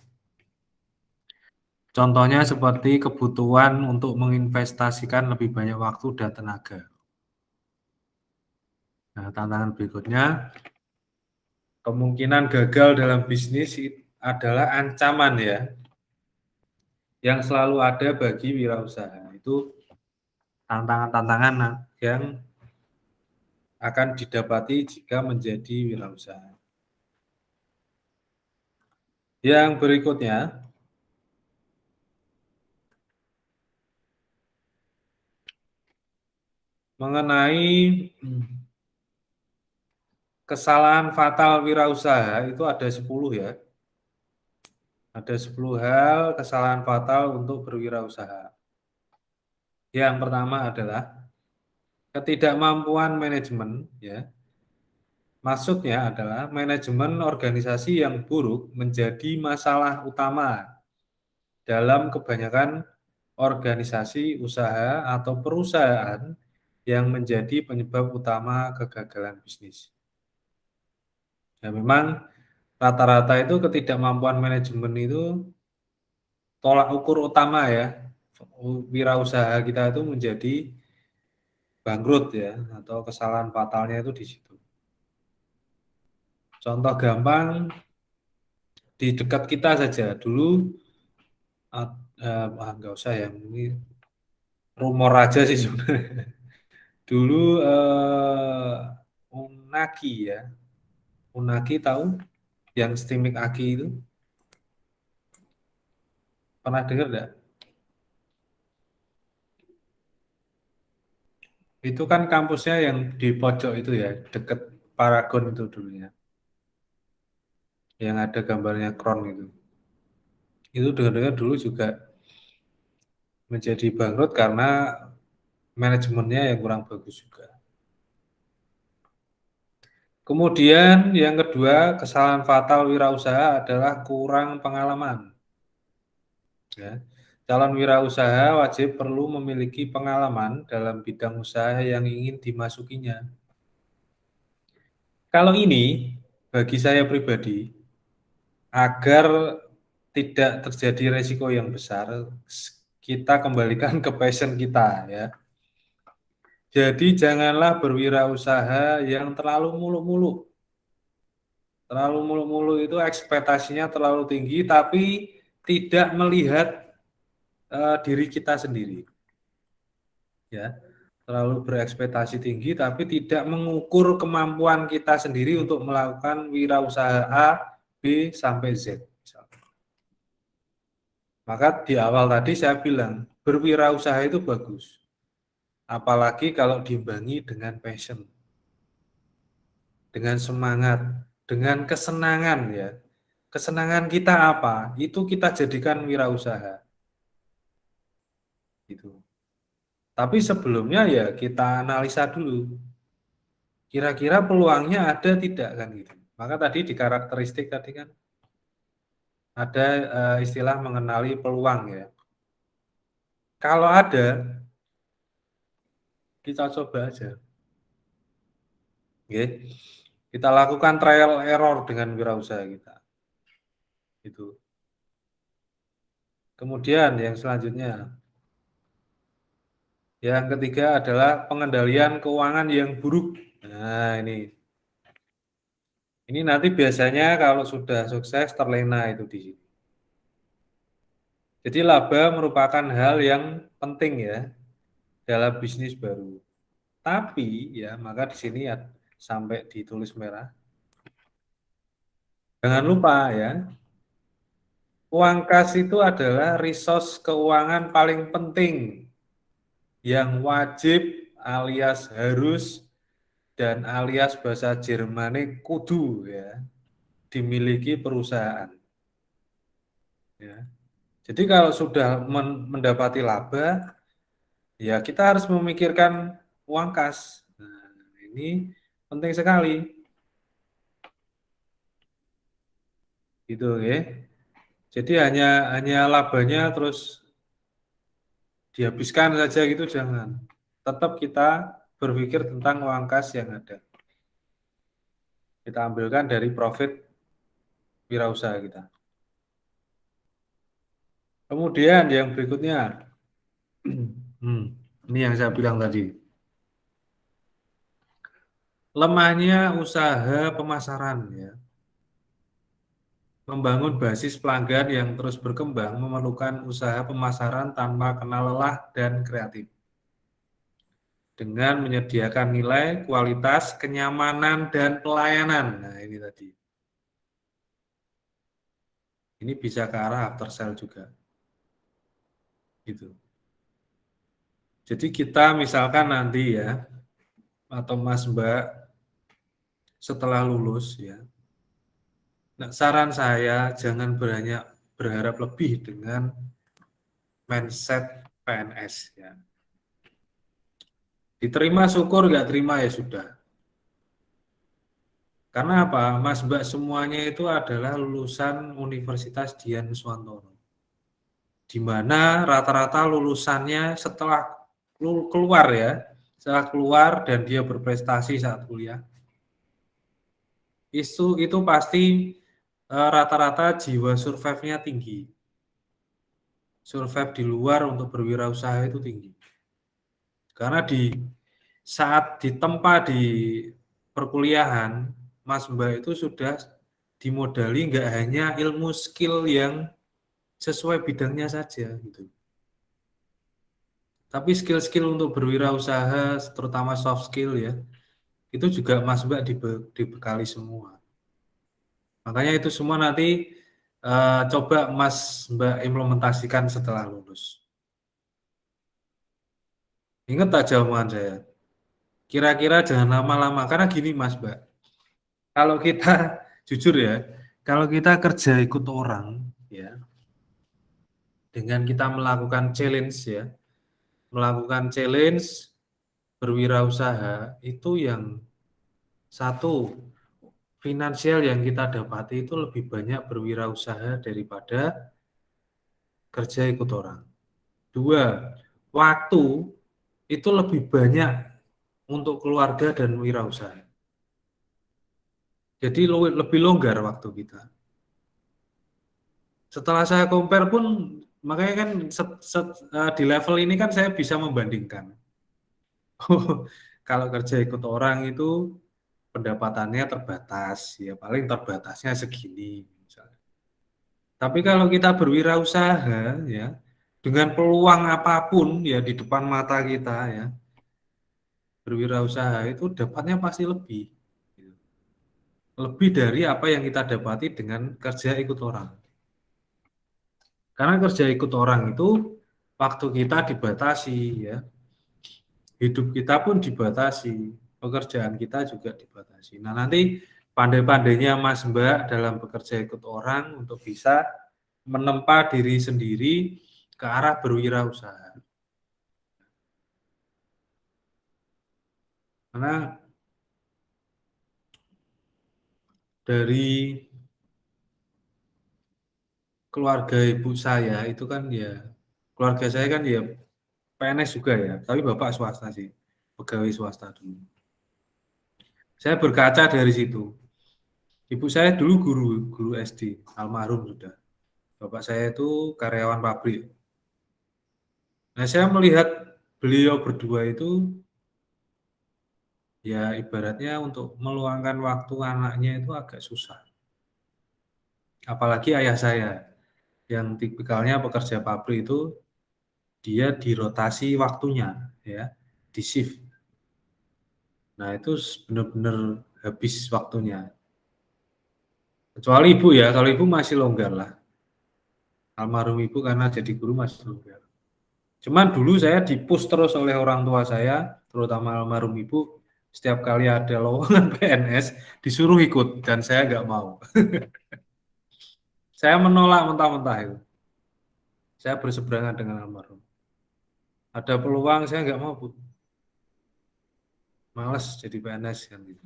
Contohnya seperti kebutuhan untuk menginvestasikan lebih banyak waktu dan tenaga. Nah, tantangan berikutnya, kemungkinan gagal dalam bisnis adalah ancaman ya, yang selalu ada bagi wirausaha. Itu tantangan-tantangan yang akan didapati jika menjadi wirausaha. Yang berikutnya, mengenai kesalahan fatal wirausaha itu ada 10 ya. Ada 10 hal kesalahan fatal untuk berwirausaha. Yang pertama adalah ketidakmampuan manajemen ya. Maksudnya adalah manajemen organisasi yang buruk menjadi masalah utama dalam kebanyakan organisasi usaha atau perusahaan yang menjadi penyebab utama kegagalan bisnis. Ya, memang rata-rata itu ketidakmampuan manajemen itu tolak ukur utama ya. Wirausaha kita itu menjadi bangkrut ya, atau kesalahan fatalnya itu di situ. Contoh gampang di dekat kita saja dulu, nggak usah ya, ini rumor aja sih sebenarnya. Dulu Unagi ya, Unagi tahu yang Stimik Aki itu, pernah dengar enggak? Itu kan kampusnya yang di pojok itu ya, dekat Paragon itu dulunya. Yang ada gambarnya Kron itu. Itu dengar-dengar dulu juga menjadi bangkrut karena manajemennya yang kurang bagus juga. Kemudian yang kedua, kesalahan fatal wirausaha adalah kurang pengalaman. Ya. Calon wirausaha wajib perlu memiliki pengalaman dalam bidang usaha yang ingin dimasukinya. Kalau ini, bagi saya pribadi, agar tidak terjadi resiko yang besar, kita kembalikan ke passion kita ya. Jadi janganlah berwirausaha yang terlalu muluk-muluk. Terlalu muluk-muluk itu ekspektasinya terlalu tinggi tapi tidak melihat diri kita sendiri. Ya. Terlalu berekspektasi tinggi tapi tidak mengukur kemampuan kita sendiri untuk melakukan wirausaha A, B sampai Z. Maka di awal tadi saya bilang, berwirausaha itu bagus. Apalagi kalau diimbangi dengan passion, dengan semangat, dengan kesenangan ya. Kesenangan kita apa? Itu kita jadikan wirausaha. Gitu. Tapi sebelumnya ya kita analisa dulu. Kira-kira peluangnya ada tidak kan gitu. Maka tadi di karakteristik tadi kan ada istilah mengenali peluang ya. Kalau ada, kita coba aja. Oke. Kita lakukan trial error dengan wirausaha kita. Itu. Kemudian yang selanjutnya, yang ketiga adalah pengendalian keuangan yang buruk. Nah, ini nanti biasanya kalau sudah sukses terlena itu di sini. Jadi laba merupakan hal yang penting ya dalam bisnis baru. Tapi ya maka di sini ya, sampai ditulis merah. Jangan lupa ya, uang kas itu adalah resource keuangan paling penting yang wajib alias harus dan alias bahasa Jermane kudu ya dimiliki perusahaan. Ya. Jadi kalau sudah mendapati laba, ya kita harus memikirkan uang kas. Nah, ini penting sekali. Gitu ya. Jadi hanya labanya terus dihabiskan saja gitu jangan. Tetap kita berpikir tentang uang kas yang ada. Kita ambilkan dari profit wirausaha kita. Kemudian yang berikutnya, ini yang saya bilang tadi. Lemahnya usaha pemasaran ya. Membangun basis pelanggan yang terus berkembang memerlukan usaha pemasaran tanpa kenal lelah dan kreatif. Dengan menyediakan nilai, kualitas, kenyamanan, dan pelayanan. Nah, ini tadi. Ini bisa ke arah after sale juga. Gitu. Jadi kita misalkan nanti ya, atau Mas Mbak, setelah lulus ya, nah, saran saya jangan berharap lebih dengan mindset PNS ya. Diterima syukur, nggak terima ya sudah. Karena apa? Mas Mbak semuanya itu adalah lulusan Universitas Dian Nuswantoro. Di mana rata-rata lulusannya setelah keluar ya, setelah keluar dan dia berprestasi saat kuliah, itu pasti rata-rata jiwa survive-nya tinggi. Survive di luar untuk berwirausaha itu tinggi. Karena saat ditempa di perkuliahan, Mas Mbak itu sudah dimodali nggak hanya ilmu skill yang sesuai bidangnya saja gitu. Tapi skill-skill untuk berwirausaha, terutama soft skill ya, itu juga Mas Mbak dibekali semua. Makanya itu semua nanti coba Mas Mbak implementasikan setelah lulus. Ingat aja omongan saya. Kira-kira jangan lama-lama, karena gini Mas Mbak. Kalau kita, jujur ya, kalau kita kerja ikut orang, ya, dengan kita melakukan challenge ya, berwirausaha, itu yang satu, finansial yang kita dapati itu lebih banyak berwirausaha daripada kerja ikut orang. Dua, waktu itu lebih banyak untuk keluarga dan wirausaha. Jadi lebih longgar waktu kita. Setelah saya compare pun, makanya kan di level ini kan saya bisa membandingkan. Kalau kerja ikut orang itu pendapatannya terbatas, ya paling terbatasnya segini. Misalnya. Tapi kalau kita berwirausaha, ya dengan peluang apapun ya di depan mata kita ya, berwirausaha itu dapatnya pasti lebih. Lebih dari apa yang kita dapati dengan kerja ikut orang. Karena kerja ikut orang itu waktu kita dibatasi ya. Hidup kita pun dibatasi, pekerjaan kita juga dibatasi. Nah, nanti pandai-pandainya Mas Mbak dalam bekerja ikut orang untuk bisa menempa diri sendiri ke arah berwirausaha. Karena dari keluarga ibu saya itu kan ya, keluarga saya kan ya PNS juga ya, tapi bapak swasta sih, pegawai swasta dulu. Saya berkaca dari situ. Ibu saya dulu guru SD, almarhum sudah. Bapak saya itu karyawan pabrik. Nah, saya melihat beliau berdua itu ya ibaratnya untuk meluangkan waktu anaknya itu agak susah. Apalagi ayah saya yang tipikalnya pekerja pabrik itu dia dirotasi waktunya ya, di shift. Nah, itu benar-benar habis waktunya. Kecuali ibu ya, kalau ibu masih longgar lah. Almarhum ibu karena jadi guru masih longgar. Cuman dulu saya di-push terus oleh orang tua saya, terutama almarhum ibu, setiap kali ada lowongan PNS disuruh ikut dan saya nggak mau. Saya menolak mentah-mentah itu. Saya berseberangan dengan almarhum. Ada peluang saya nggak mau, Bu. Males jadi PNS kan gitu.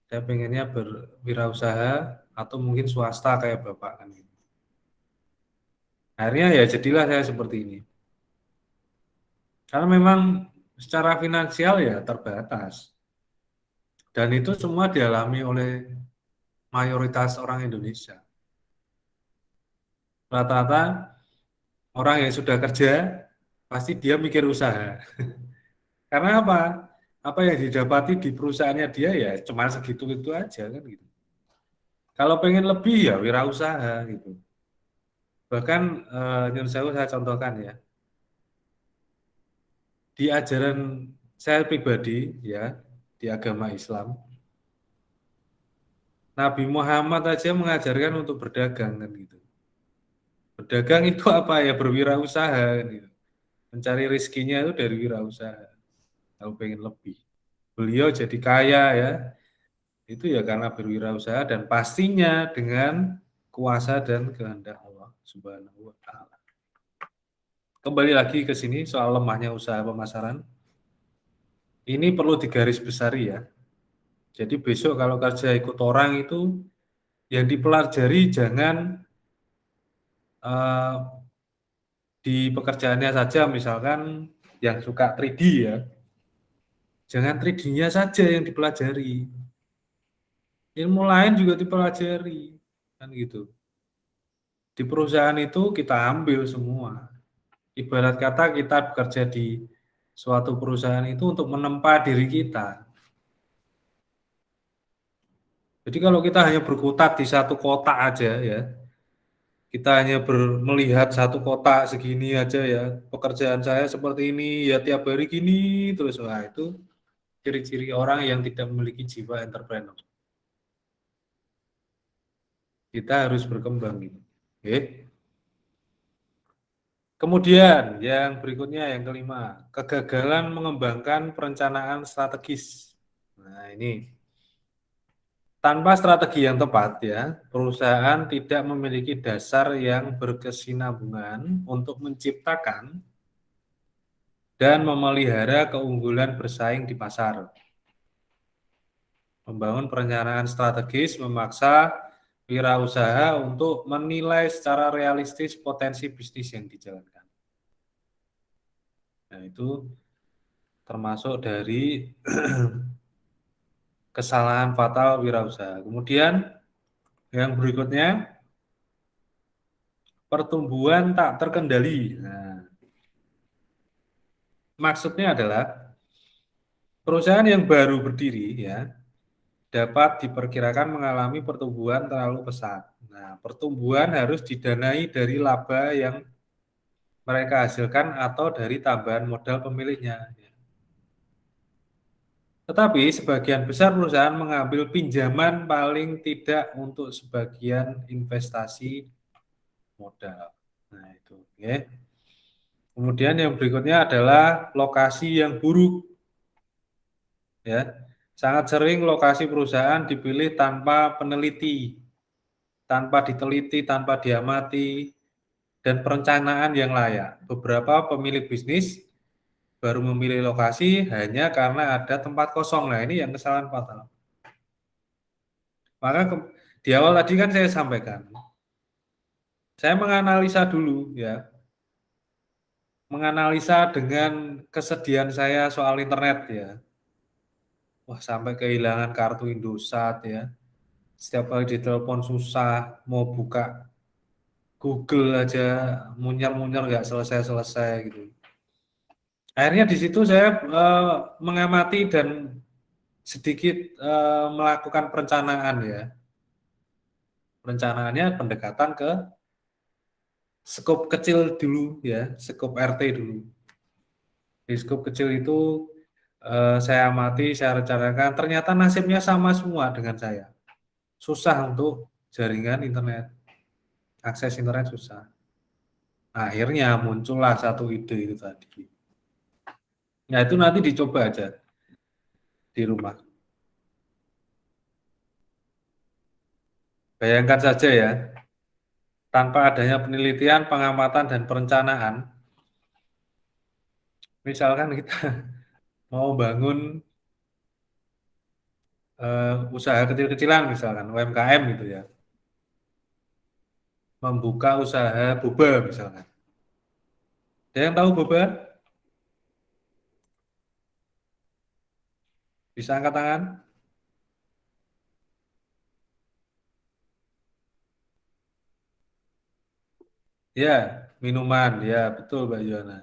Saya pengennya berwirausaha atau mungkin swasta kayak Bapak kan gitu. Akhirnya ya jadilah saya seperti ini. Karena memang secara finansial ya terbatas. Dan itu semua dialami oleh mayoritas orang Indonesia. Rata-rata orang yang sudah kerja pasti dia mikir usaha. Karena apa? Apa yang didapati di perusahaannya dia ya cuma segitu-gitu aja kan gitu. Kalau pengen lebih ya wirausaha gitu. Bahkan nyun sewu saya contohkan ya. Di ajaran saya pribadi ya, di agama Islam, Nabi Muhammad aja mengajarkan untuk berdagang kan gitu. Berdagang itu apa ya? Berwirausaha kan gitu. Mencari rezekinya itu dari wirausaha. Kalau pengen lebih. Beliau jadi kaya ya, itu ya karena berwirausaha dan pastinya dengan kuasa dan kehendak Allah Subhanahu wa taala. Kembali lagi ke sini soal lemahnya usaha pemasaran. Ini perlu digarisbesari ya. Jadi besok kalau kerja ikut orang itu yang dipelajari jangan di pekerjaannya saja, misalkan yang suka 3D ya, jangan 3D-nya saja yang dipelajari, ilmu lain juga dipelajari, kan gitu. Di perusahaan itu kita ambil semua. Ibarat kata kita bekerja di suatu perusahaan itu untuk menempa diri kita. Jadi kalau kita hanya berkutat di satu kotak aja ya, kita hanya melihat satu kotak segini aja ya, pekerjaan saya seperti ini, ya tiap hari gini terus, wah itu ciri-ciri orang yang tidak memiliki jiwa entrepreneur. Kita harus berkembang gitu. Oke. Kemudian yang berikutnya yang kelima, kegagalan mengembangkan perencanaan strategis. Nah, ini tanpa strategi yang tepat ya, perusahaan tidak memiliki dasar yang berkesinambungan untuk menciptakan dan memelihara keunggulan bersaing di pasar. Membangun perencanaan strategis memaksa wirausaha untuk menilai secara realistis potensi bisnis yang dijalankan. Nah, itu termasuk dari kesalahan fatal wirausaha. Kemudian yang berikutnya, pertumbuhan tak terkendali. Nah, maksudnya adalah perusahaan yang baru berdiri ya dapat diperkirakan mengalami pertumbuhan terlalu pesat. Nah, pertumbuhan harus didanai dari laba yang mereka hasilkan atau dari tambahan modal pemiliknya. Tetapi sebagian besar perusahaan mengambil pinjaman paling tidak untuk sebagian investasi modal. Nah, itu. Oke. Kemudian yang berikutnya adalah lokasi yang buruk. Ya. Sangat sering lokasi perusahaan dipilih tanpa peneliti, tanpa diteliti, tanpa diamati, dan perencanaan yang layak. Beberapa pemilik bisnis baru memilih lokasi hanya karena ada tempat kosong. Nah, ini yang kesalahan fatal. Maka di awal tadi kan saya sampaikan, saya menganalisa dulu ya, menganalisa dengan kesedihan saya soal internet ya. Wah, sampai kehilangan kartu Indosat ya. Setiap kali ditelepon susah, mau buka Google aja munyar-munyar nggak selesai-selesai gitu. Akhirnya di situ saya mengamati dan sedikit melakukan perencanaan ya. Perencanaannya pendekatan ke skop kecil dulu ya, skop RT dulu. Di skop kecil itu saya amati, saya rencanakan, ternyata nasibnya sama semua dengan saya. Susah untuk jaringan internet, akses internet susah. Akhirnya muncullah satu ide itu tadi. Nah, itu nanti dicoba aja di rumah. Bayangkan saja ya, tanpa adanya penelitian, pengamatan, dan perencanaan, misalkan kita mau bangun usaha kecil-kecilan misalkan, UMKM gitu ya, membuka usaha boba misalkan. Ada yang tahu boba? Bisa angkat tangan? Ya, minuman, ya betul Mbak Yona.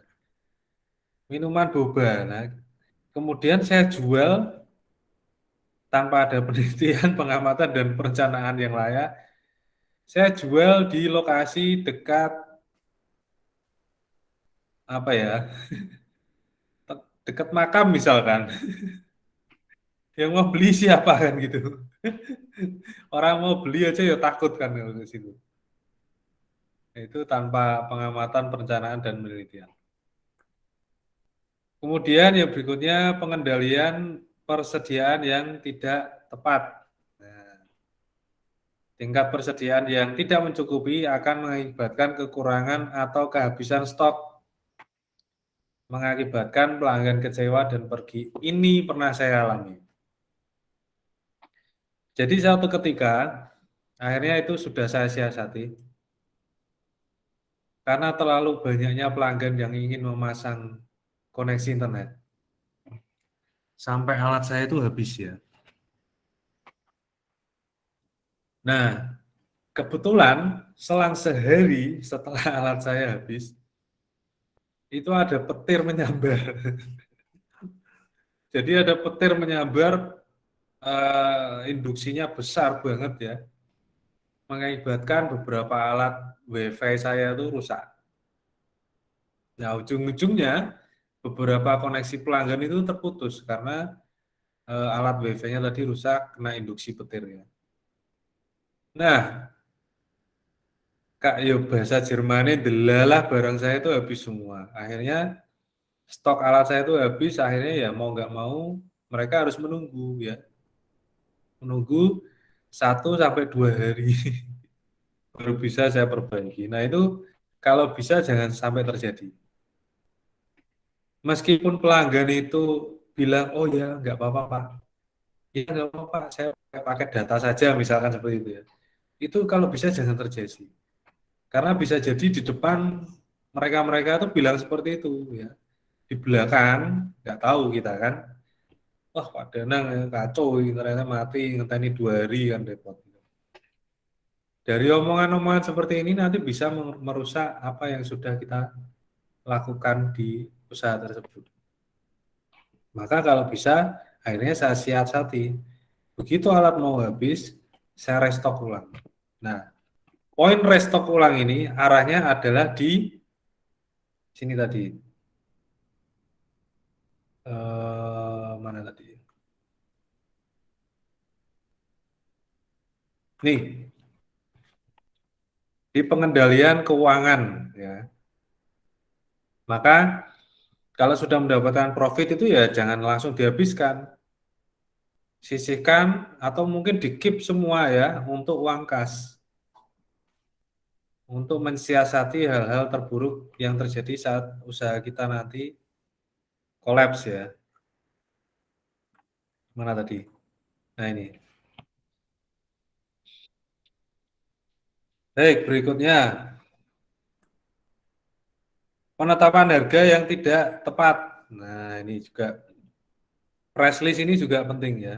Minuman boba. Nah, kemudian saya jual tanpa ada penelitian, pengamatan, dan perencanaan yang layak. Saya jual di lokasi dekat apa ya, dekat makam misalkan. Yang mau beli siapa kan gitu. Orang mau beli aja ya takut kan kalau ke situ. Itu tanpa pengamatan, perencanaan, dan penelitian. Kemudian yang berikutnya pengendalian persediaan yang tidak tepat. Nah, tingkat persediaan yang tidak mencukupi akan mengakibatkan kekurangan atau kehabisan stok, mengakibatkan pelanggan kecewa dan pergi. Ini pernah saya alami. Jadi suatu ketika, akhirnya itu sudah saya siasati, karena terlalu banyaknya pelanggan yang ingin memasang koneksi internet. Sampai alat saya itu habis ya. Nah, kebetulan selang sehari setelah alat saya habis, itu ada petir menyambar. Jadi ada petir menyambar, induksinya besar banget ya, mengakibatkan beberapa alat WiFi saya itu rusak. Nah, ujung-ujungnya beberapa koneksi pelanggan itu terputus karena alat WiFi-nya tadi rusak kena induksi petirnya. Nah, Kak, yo bahasa Jermannya delalah barang saya itu habis semua. Akhirnya stok alat saya itu habis, akhirnya ya mau nggak mau mereka harus menunggu ya. Menunggu 1 sampai 2 hari baru bisa saya perbaiki. Nah, itu kalau bisa jangan sampai terjadi. Meskipun pelanggan itu bilang, oh ya nggak apa-apa Pak. Ya nggak apa-apa, saya pakai data saja misalkan seperti itu ya. Itu kalau bisa jangan terjadi. Karena bisa jadi di depan mereka-mereka itu bilang seperti itu ya. Di belakang nggak tahu kita kan. Wah, Pak Danang ya, kacau ternyata mati ngenteni 2 hari kan repot. Dari omongan-omongan seperti ini nanti bisa merusak apa yang sudah kita lakukan di usaha tersebut. Maka kalau bisa akhirnya saya siasati. Begitu alat mau habis, saya restock ulang. Nah, poin restock ulang ini arahnya adalah di sini tadi. Mana tadi? Nih, di pengendalian keuangan ya. Maka kalau sudah mendapatkan profit itu ya jangan langsung dihabiskan. Sisihkan atau mungkin di-keep semua ya untuk uang kas. Untuk mensiasati hal-hal terburuk yang terjadi saat usaha kita nanti kolaps ya. Mana tadi? Nah ini. Baik, berikutnya. Penetapan harga yang tidak tepat. Nah, ini juga price list ini juga penting ya.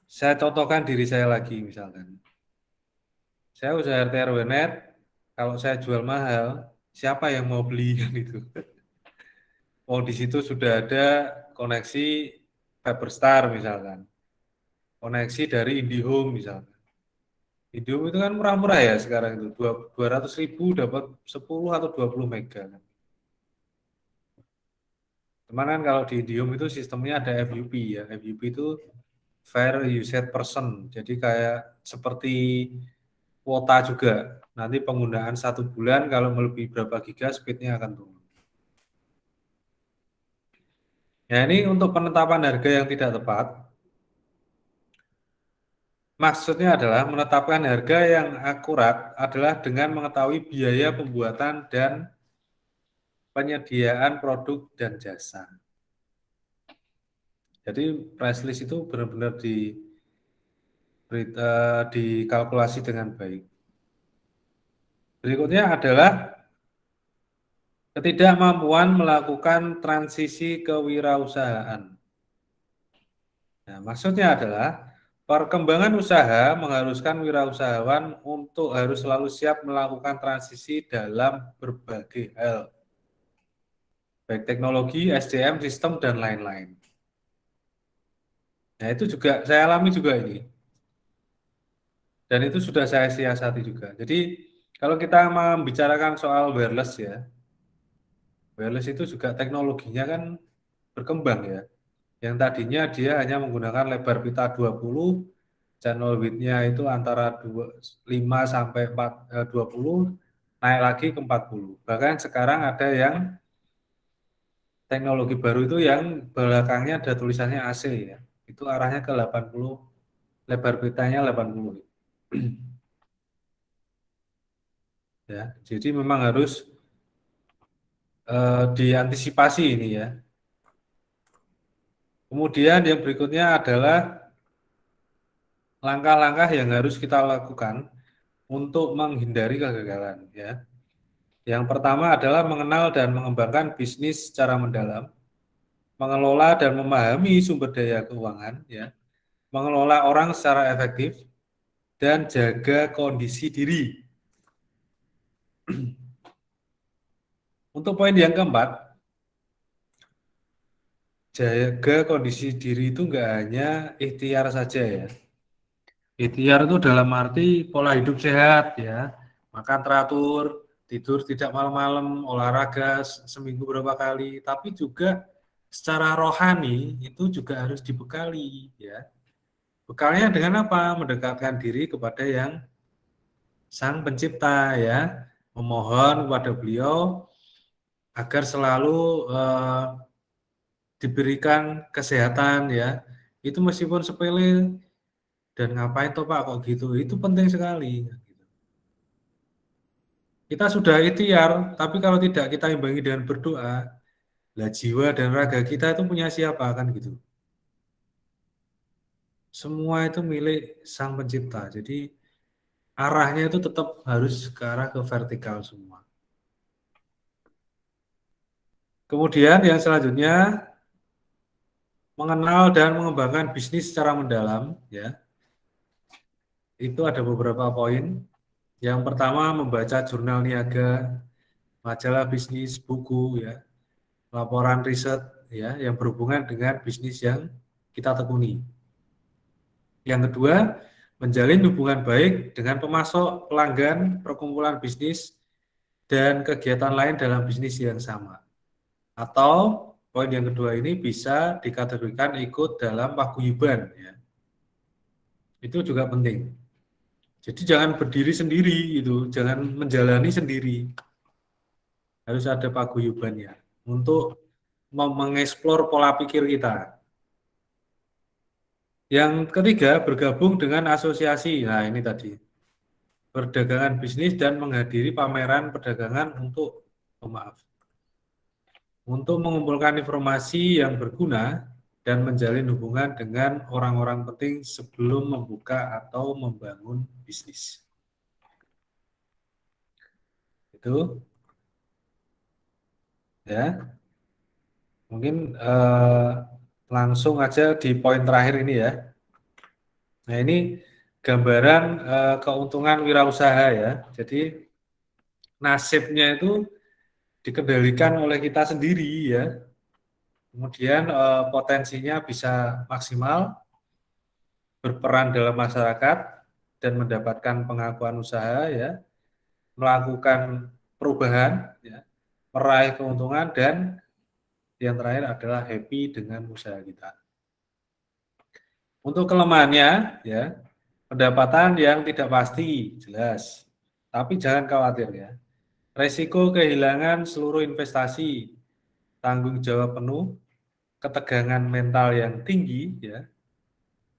Saya contohkan diri saya lagi misalkan. Saya usaha RT RW net, kalau saya jual mahal, siapa yang mau beli kan itu? Oh, di situ sudah ada koneksi Fiberstar misalkan. Koneksi dari IndiHome misalkan. IndiHome itu kan murah-murah ya sekarang itu. 200.000 dapat 10 atau 20 mega kan. Cuman kan kalau di IndiHome itu sistemnya ada FUP ya. FUP itu Fair Usage Person. Jadi kayak seperti kuota juga. Nanti penggunaan 1 bulan kalau melebihi berapa giga speednya akan turun. Ya ini untuk penetapan harga yang tidak tepat. Maksudnya adalah menetapkan harga yang akurat adalah dengan mengetahui biaya pembuatan dan penyediaan produk dan jasa. Jadi price list itu benar-benar dikalkulasi dengan baik. Berikutnya adalah ketidakmampuan melakukan transisi kewirausahaan. Nah, maksudnya adalah perkembangan usaha mengharuskan wirausahawan untuk harus selalu siap melakukan transisi dalam berbagai hal, baik teknologi, SDM, sistem, dan lain-lain. Nah, itu juga saya alami juga ini. Dan itu sudah saya siasati juga. Jadi, kalau kita membicarakan soal wireless ya, wireless itu juga teknologinya kan berkembang ya. Yang tadinya dia hanya menggunakan lebar pita 20, channel width-nya itu antara 5 sampai 20, naik lagi ke 40. Bahkan sekarang ada yang teknologi baru itu yang belakangnya ada tulisannya AC ya. Itu arahnya ke 80, lebar pitanya 80. Ya, jadi memang harus diantisipasi ini ya. Kemudian yang berikutnya adalah langkah-langkah yang harus kita lakukan untuk menghindari kegagalan ya. Yang pertama adalah mengenal dan mengembangkan bisnis secara mendalam, mengelola dan memahami sumber daya keuangan ya, mengelola orang secara efektif dan jaga kondisi diri. Untuk poin yang keempat, jaga kondisi diri itu enggak hanya ikhtiar saja ya. Ikhtiar itu dalam arti pola hidup sehat ya, makan teratur, tidur tidak malam-malam, olahraga seminggu berapa kali, tapi juga secara rohani itu juga harus dibekali ya. Bekalnya dengan apa? Mendekatkan diri kepada yang Sang Pencipta ya, memohon kepada beliau agar selalu diberikan kesehatan ya. Itu meskipun sepele. Dan ngapain toh Pak kok gitu? Itu penting sekali. Kita sudah ikhtiar, tapi kalau tidak kita imbangi dengan berdoa, lah jiwa dan raga kita itu punya siapa kan gitu. Semua itu milik Sang Pencipta. Jadi arahnya itu tetap harus ke arah ke vertikal semua. Kemudian yang selanjutnya mengenal dan mengembangkan bisnis secara mendalam ya. Itu ada beberapa poin. Yang pertama membaca jurnal niaga, majalah bisnis, buku ya, laporan riset ya yang berhubungan dengan bisnis yang kita tekuni. Yang kedua, menjalin hubungan baik dengan pemasok, pelanggan, perkumpulan bisnis dan kegiatan lain dalam bisnis yang sama. Atau poin yang kedua ini bisa dikategorikan ikut dalam paguyuban ya. Itu juga penting. Jadi jangan berdiri sendiri gitu, jangan menjalani sendiri. Harus ada paguyubannya untuk mengeksplor pola pikir kita. Yang ketiga, bergabung dengan asosiasi. Nah, ini tadi. Perdagangan bisnis dan menghadiri pameran perdagangan untuk mengumpulkan informasi yang berguna dan menjalin hubungan dengan orang-orang penting sebelum membuka atau membangun bisnis. Itu ya. Mungkin langsung aja di poin terakhir ini ya. Nah, ini gambaran keuntungan wirausaha ya. Jadi nasibnya itu dikendalikan oleh kita sendiri ya. Kemudian potensinya bisa maksimal, berperan dalam masyarakat dan mendapatkan pengakuan usaha ya, melakukan perubahan ya, meraih keuntungan dan yang terakhir adalah happy dengan usaha kita. Untuk kelemahannya ya, pendapatan yang tidak pasti jelas. Tapi jangan khawatir ya. Resiko kehilangan seluruh investasi, tanggung jawab penuh, ketegangan mental yang tinggi ya,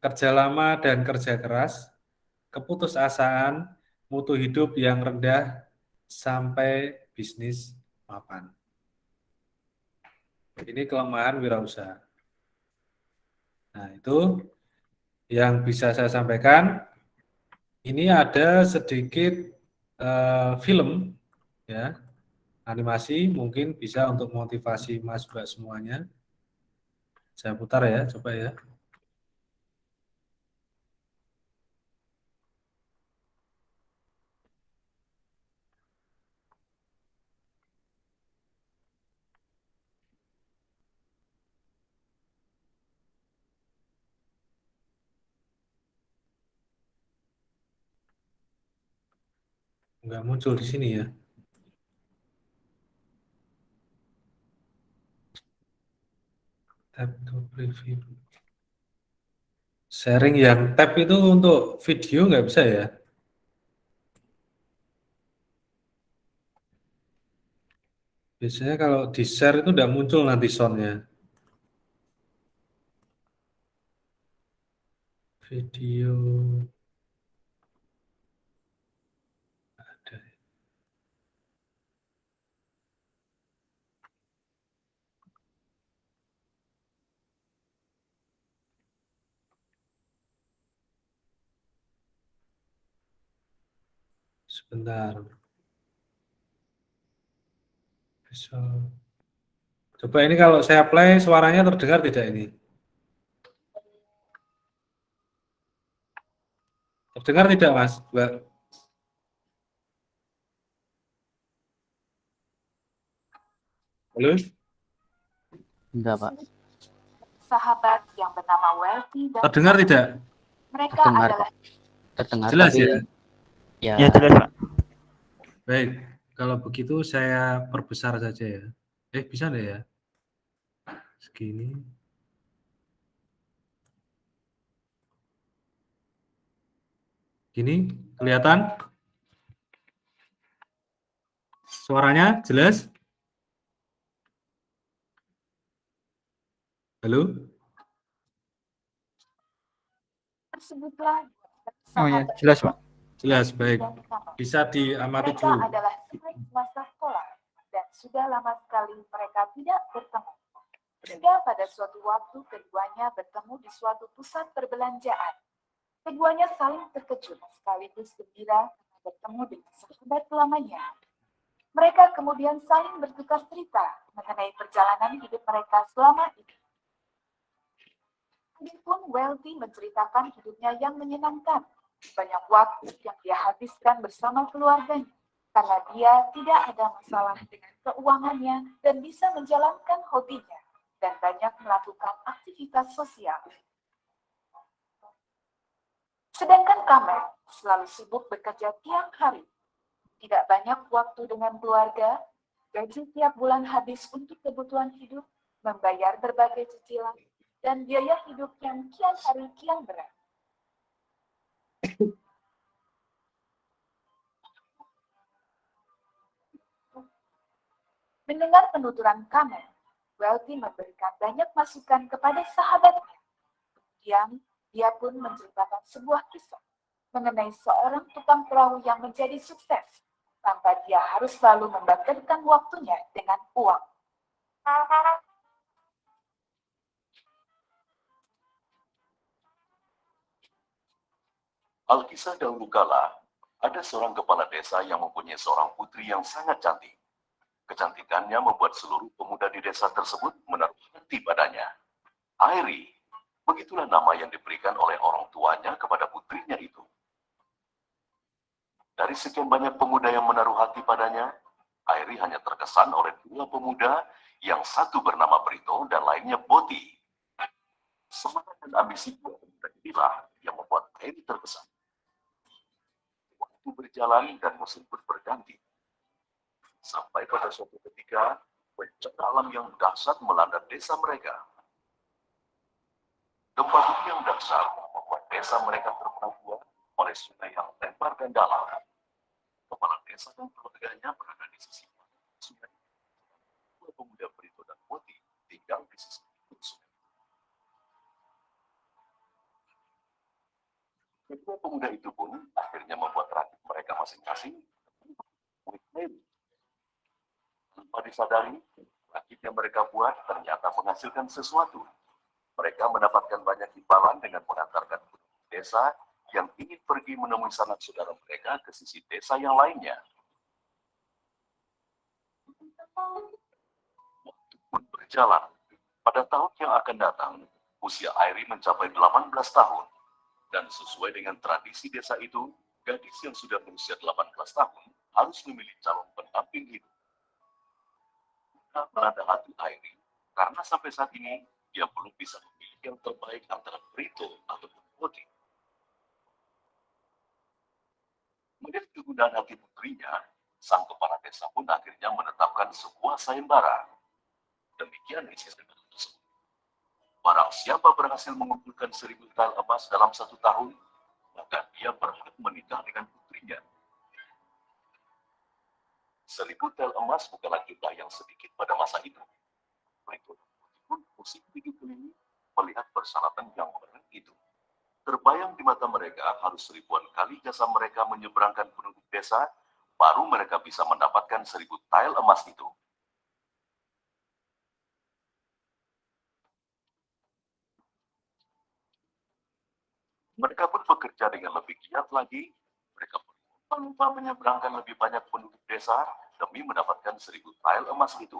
kerja lama dan kerja keras, keputusasaan, mutu hidup yang rendah sampai bisnis mapan. Ini kelemahan wirausaha. Nah, itu yang bisa saya sampaikan. Ini ada sedikit film ya, animasi mungkin bisa untuk motivasi Mas Mbak semuanya. Saya putar ya, coba ya. Nggak muncul di sini ya. Tap to preview. Sharing yang tab itu untuk video nggak bisa ya? Biasanya kalau di share itu nggak muncul nanti soundnya. Video ada. Sebentar. Besok. Coba ini kalau saya play suaranya terdengar tidak ini? Terdengar tidak Mas? Mbak? Halo? Enggak, Pak. Sahabat yang bernama Wealthy dan Terdengar tidak? mereka Terdengar, adalah Pak. Terdengar, Jelas tapi ya? ya, Ya jelas Pak. Baik, kalau begitu saya perbesar saja ya. Bisa enggak ya? Segini. Gini, kelihatan? Suaranya jelas? Halo? tersebutlah Oh ya, sahabat jelas Pak. Jelas, baik. dan kamu. Bisa diamati Mereka dulu. adalah teman masa sekolah dan sudah lama sekali mereka tidak bertemu. Hingga pada suatu waktu keduanya bertemu di suatu pusat perbelanjaan. Keduanya saling terkejut sekaligus gembira karena bertemu dengan sahabat lamanya. Mereka kemudian saling bertukar cerita mengenai perjalanan hidup mereka selama ini. Pun Wealthy menceritakan hidupnya yang menyenangkan. Banyak waktu yang dia habiskan bersama keluarganya karena dia tidak ada masalah dengan keuangannya dan bisa menjalankan hobinya dan banyak melakukan aktivitas sosial. Sedangkan Kamer selalu sibuk bekerja tiap hari. Tidak banyak waktu dengan keluarga, gaji tiap bulan habis untuk kebutuhan hidup, membayar berbagai cicilan, dan biaya hidup yang kian hari kian berat. Mendengar penuturan Kamen, Wealthy memberikan banyak masukan kepada sahabatnya. Kemudian, dia pun menceritakan sebuah kisah mengenai seorang tukang perahu yang menjadi sukses tanpa dia harus selalu membakirkan waktunya dengan uang. Alkisah dahulu kala, ada seorang kepala desa yang mempunyai seorang putri yang sangat cantik. Kecantikannya membuat seluruh pemuda di desa tersebut menaruh hati padanya. Airi, begitulah nama yang diberikan oleh orang tuanya kepada putrinya itu. Dari sekian banyak pemuda yang menaruh hati padanya, Airi hanya terkesan oleh dua pemuda, yang satu bernama Brito dan lainnya Boti. Semangat dan ambisi dua pemuda inilah yang membuat Airi terkesan. Waktu berjalan dan musim pun berganti. Sampai pada suatu ketika, bencana alam yang dahsyat melanda desa mereka. Gempa bumi yang dahsyat membuat desa mereka terbelah oleh sungai yang lebar dan dalam. Kepala desa dan keluarganya berada di sisi sungai. Dua pemuda Brito dan Boti tinggal di sisi sungai. Kedua pemuda itu pun akhirnya membuat rakit mereka masing-masing. Tanpa disadari, rakit yang mereka buat ternyata menghasilkan sesuatu. Mereka mendapatkan banyak imbalan dengan mengantarkan desa yang ingin pergi menemui sanak saudara mereka ke sisi desa yang lainnya. Waktu pun berjalan. Pada tahun yang akan datang, usia Airi mencapai 18 tahun. Dan sesuai dengan tradisi desa itu, gadis yang sudah berusia 18 tahun harus memilih calon pendamping hidup. Pada hati Airi, karena sampai saat ini, dia belum bisa memilih yang terbaik antara Brito ataupun Boti. Melihat kegundahan hati putrinya, sang kepala desa pun akhirnya menetapkan sebuah sayembara. Demikian isi sayembara tersebut. Barang siapa berhasil mengumpulkan 1000 tael emas dalam 1 tahun, maka dia berhak menikah dengan putrinya. 1000 tael emas bukanlah jumlah yang sedikit pada masa itu. Brito pun pusing gigi keliling melihat persyaratan yang berat itu. Terbayang di mata mereka harus ribuan kali jasa mereka menyeberangkan penduduk desa, baru mereka bisa mendapatkan 1000 tael emas itu. Mereka pun bekerja dengan lebih giat lagi. Mereka pun lupa menyeberangkan lebih banyak penduduk desa demi mendapatkan 1000 tael emas itu.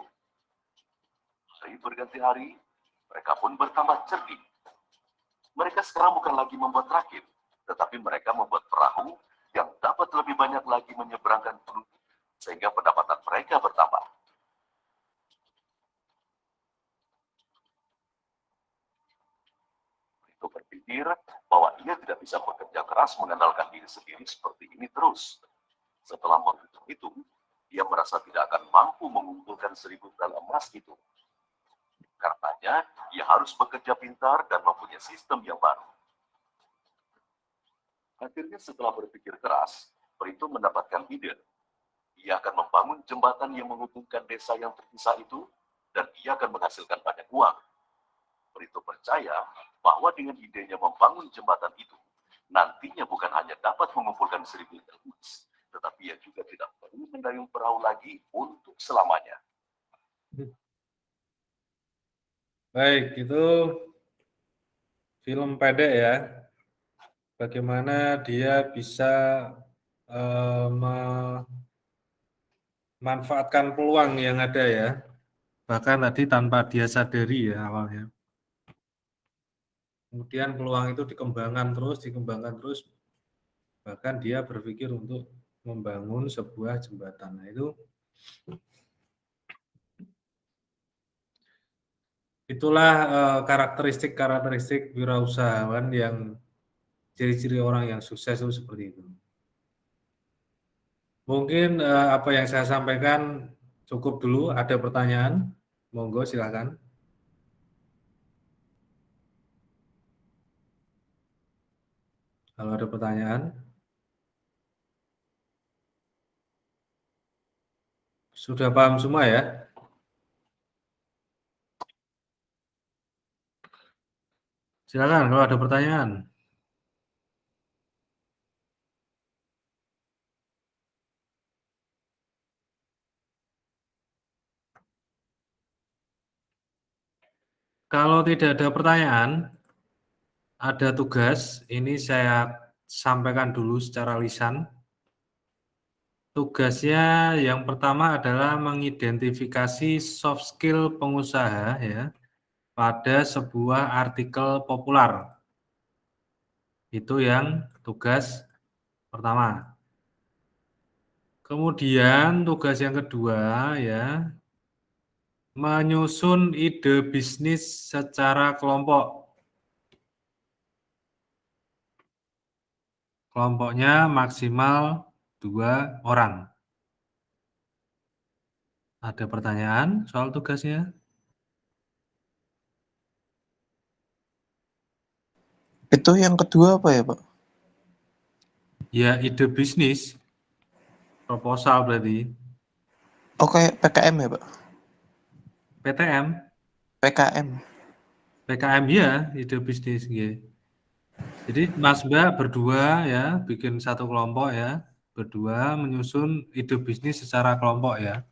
Hari berganti hari, mereka pun bertambah cerdik. Mereka sekarang bukan lagi membuat rakit, tetapi mereka membuat perahu yang dapat lebih banyak lagi menyeberangkan penduduk, sehingga pendapatan mereka bertambah. Itu berpikir bahwa ia tidak bisa bekerja keras mengandalkan diri sendiri seperti ini terus. Setelah menghitung, ia merasa tidak akan mampu mengumpulkan 1000 tael emas itu. Karenanya, ia harus bekerja pintar dan mempunyai sistem yang baru. Akhirnya setelah berpikir keras, Brito mendapatkan ide. Ia akan membangun jembatan yang menghubungkan desa yang terpisah itu, dan ia akan menghasilkan banyak uang. Brito percaya bahwa dengan idenya membangun jembatan itu, nantinya bukan hanya dapat mengumpulkan 1000 tael emas, tetapi ia juga tidak perlu mendayung perahu lagi untuk selamanya. Baik, itu film pendek ya. Bagaimana dia bisa memanfaatkan peluang yang ada ya. Bahkan tadi tanpa dia sadari ya awalnya. Kemudian peluang itu dikembangkan terus. Bahkan dia berpikir untuk membangun sebuah jembatan. Nah, itulah karakteristik wirausahawan yang ciri-ciri orang yang sukses itu seperti itu. Mungkin apa yang saya sampaikan cukup dulu. Ada pertanyaan? Monggo silakan. Kalau ada pertanyaan. Sudah paham semua ya? Silakan kalau ada pertanyaan. Kalau tidak ada pertanyaan, ada tugas, ini saya sampaikan dulu secara lisan. Tugasnya yang pertama adalah mengidentifikasi soft skill pengusaha ya pada sebuah artikel populer. Itu yang tugas pertama. Kemudian tugas yang kedua ya, menyusun ide bisnis secara kelompok. Kelompoknya maksimal 2 orang. Ada pertanyaan soal tugasnya? Itu yang kedua apa ya, Pak? Ya, ide bisnis. Proposal berarti. Oh, kayak PKM ya, Pak? PTM. PKM. PKM ya, ide bisnis. Ya. Jadi Mas Mbak berdua ya, bikin satu kelompok ya. Berdua menyusun ide bisnis secara kelompok ya.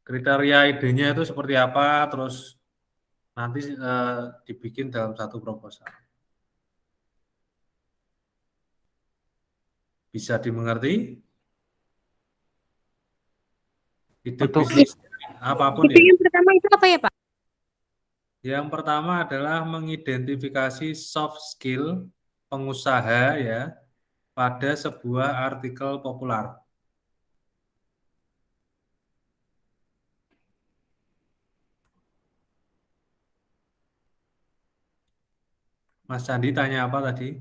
Kriteria idenya itu seperti apa, terus nanti dibikin dalam satu proposal. Bisa dimengerti? Ide Untuk- bisnis apapun Itu ya. yang pertama itu apa ya, Pak? Yang pertama adalah mengidentifikasi soft skill pengusaha ya pada sebuah artikel populer. Mas Candi tanya apa tadi?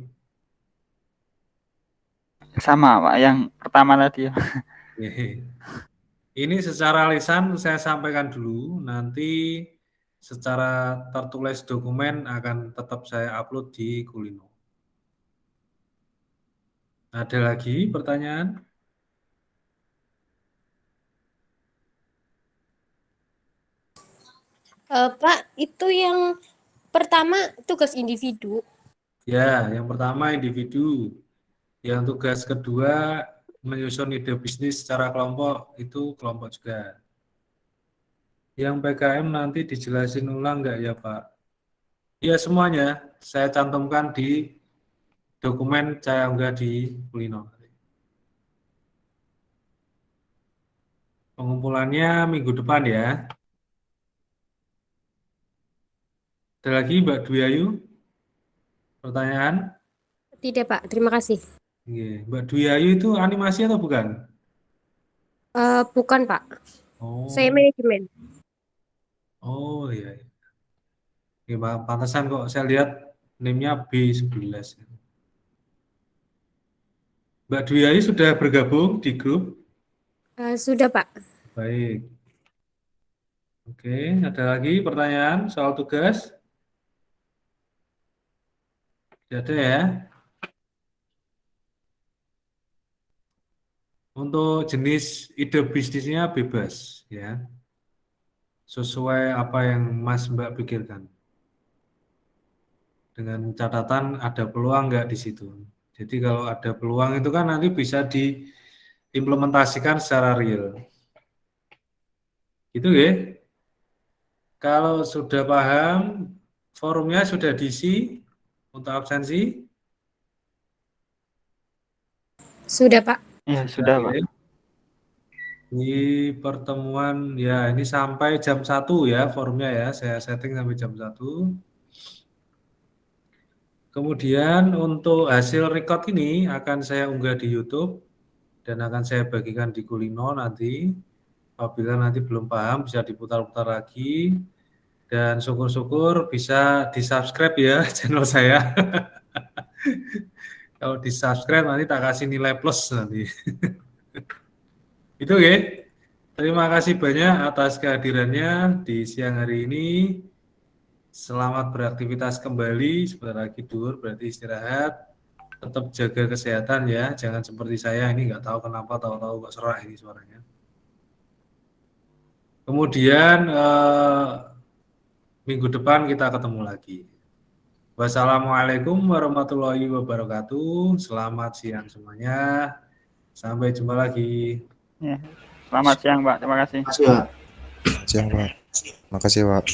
Sama, Pak, yang pertama tadi ya. Ini secara lisan saya sampaikan dulu, nanti secara tertulis dokumen akan tetap saya upload di Kulino. Ada lagi pertanyaan? Pak, itu yang pertama tugas individu. Ya, yang pertama individu. Yang tugas kedua menyusun ide bisnis secara kelompok, itu kelompok juga. Yang PKM nanti dijelasin ulang nggak ya Pak? Ya semuanya, saya cantumkan di dokumen saya unggah di Kulino. Pengumpulannya minggu depan ya. Ada lagi Mbak Dwi Ayu? Pertanyaan? Tidak, Pak. Terima kasih. Iya. Mbak Dwi Ayu itu animasi atau bukan? Bukan, Pak. Oh, Saya manajemen. oh iya. Iya, pantesan kok saya lihat NIM-nya B11. Mbak Dwi Ayu sudah bergabung di grup? Sudah, Pak. Baik. Oke, ada lagi pertanyaan soal tugas? Tidak ada ya? Untuk jenis ide bisnisnya bebas ya. Sesuai apa yang Mas Mbak pikirkan. Dengan catatan ada peluang nggak di situ. Jadi kalau ada peluang itu kan nanti bisa diimplementasikan secara real. Itu ya. Kalau sudah paham, forumnya sudah diisi untuk absensi? Sudah, Pak. Ya, sudah, Pak. Di pertemuan ya ini sampai jam 1 ya forumnya ya. Saya setting sampai jam 1. Kemudian untuk hasil record ini akan saya unggah di YouTube dan akan saya bagikan di Kulino nanti. Apabila nanti belum paham bisa diputar-putar lagi dan syukur-syukur bisa di-subscribe ya channel saya. Kalau di-subscribe nanti tak kasih nilai plus nanti. Itu ya. Terima kasih banyak atas kehadirannya di siang hari ini. Selamat beraktivitas kembali. Sebentar lagi dur, berarti istirahat. Tetap jaga kesehatan ya. Jangan seperti saya ini nggak tahu kenapa tahu-tahu kok serak ini suaranya. Kemudian minggu depan kita ketemu lagi. Wassalamualaikum warahmatullahi wabarakatuh. Selamat siang semuanya. Sampai jumpa lagi. Ya. Selamat siang, Pak. Terima kasih. Makasih, Pak. Siang, Pak. Makasih, Pak.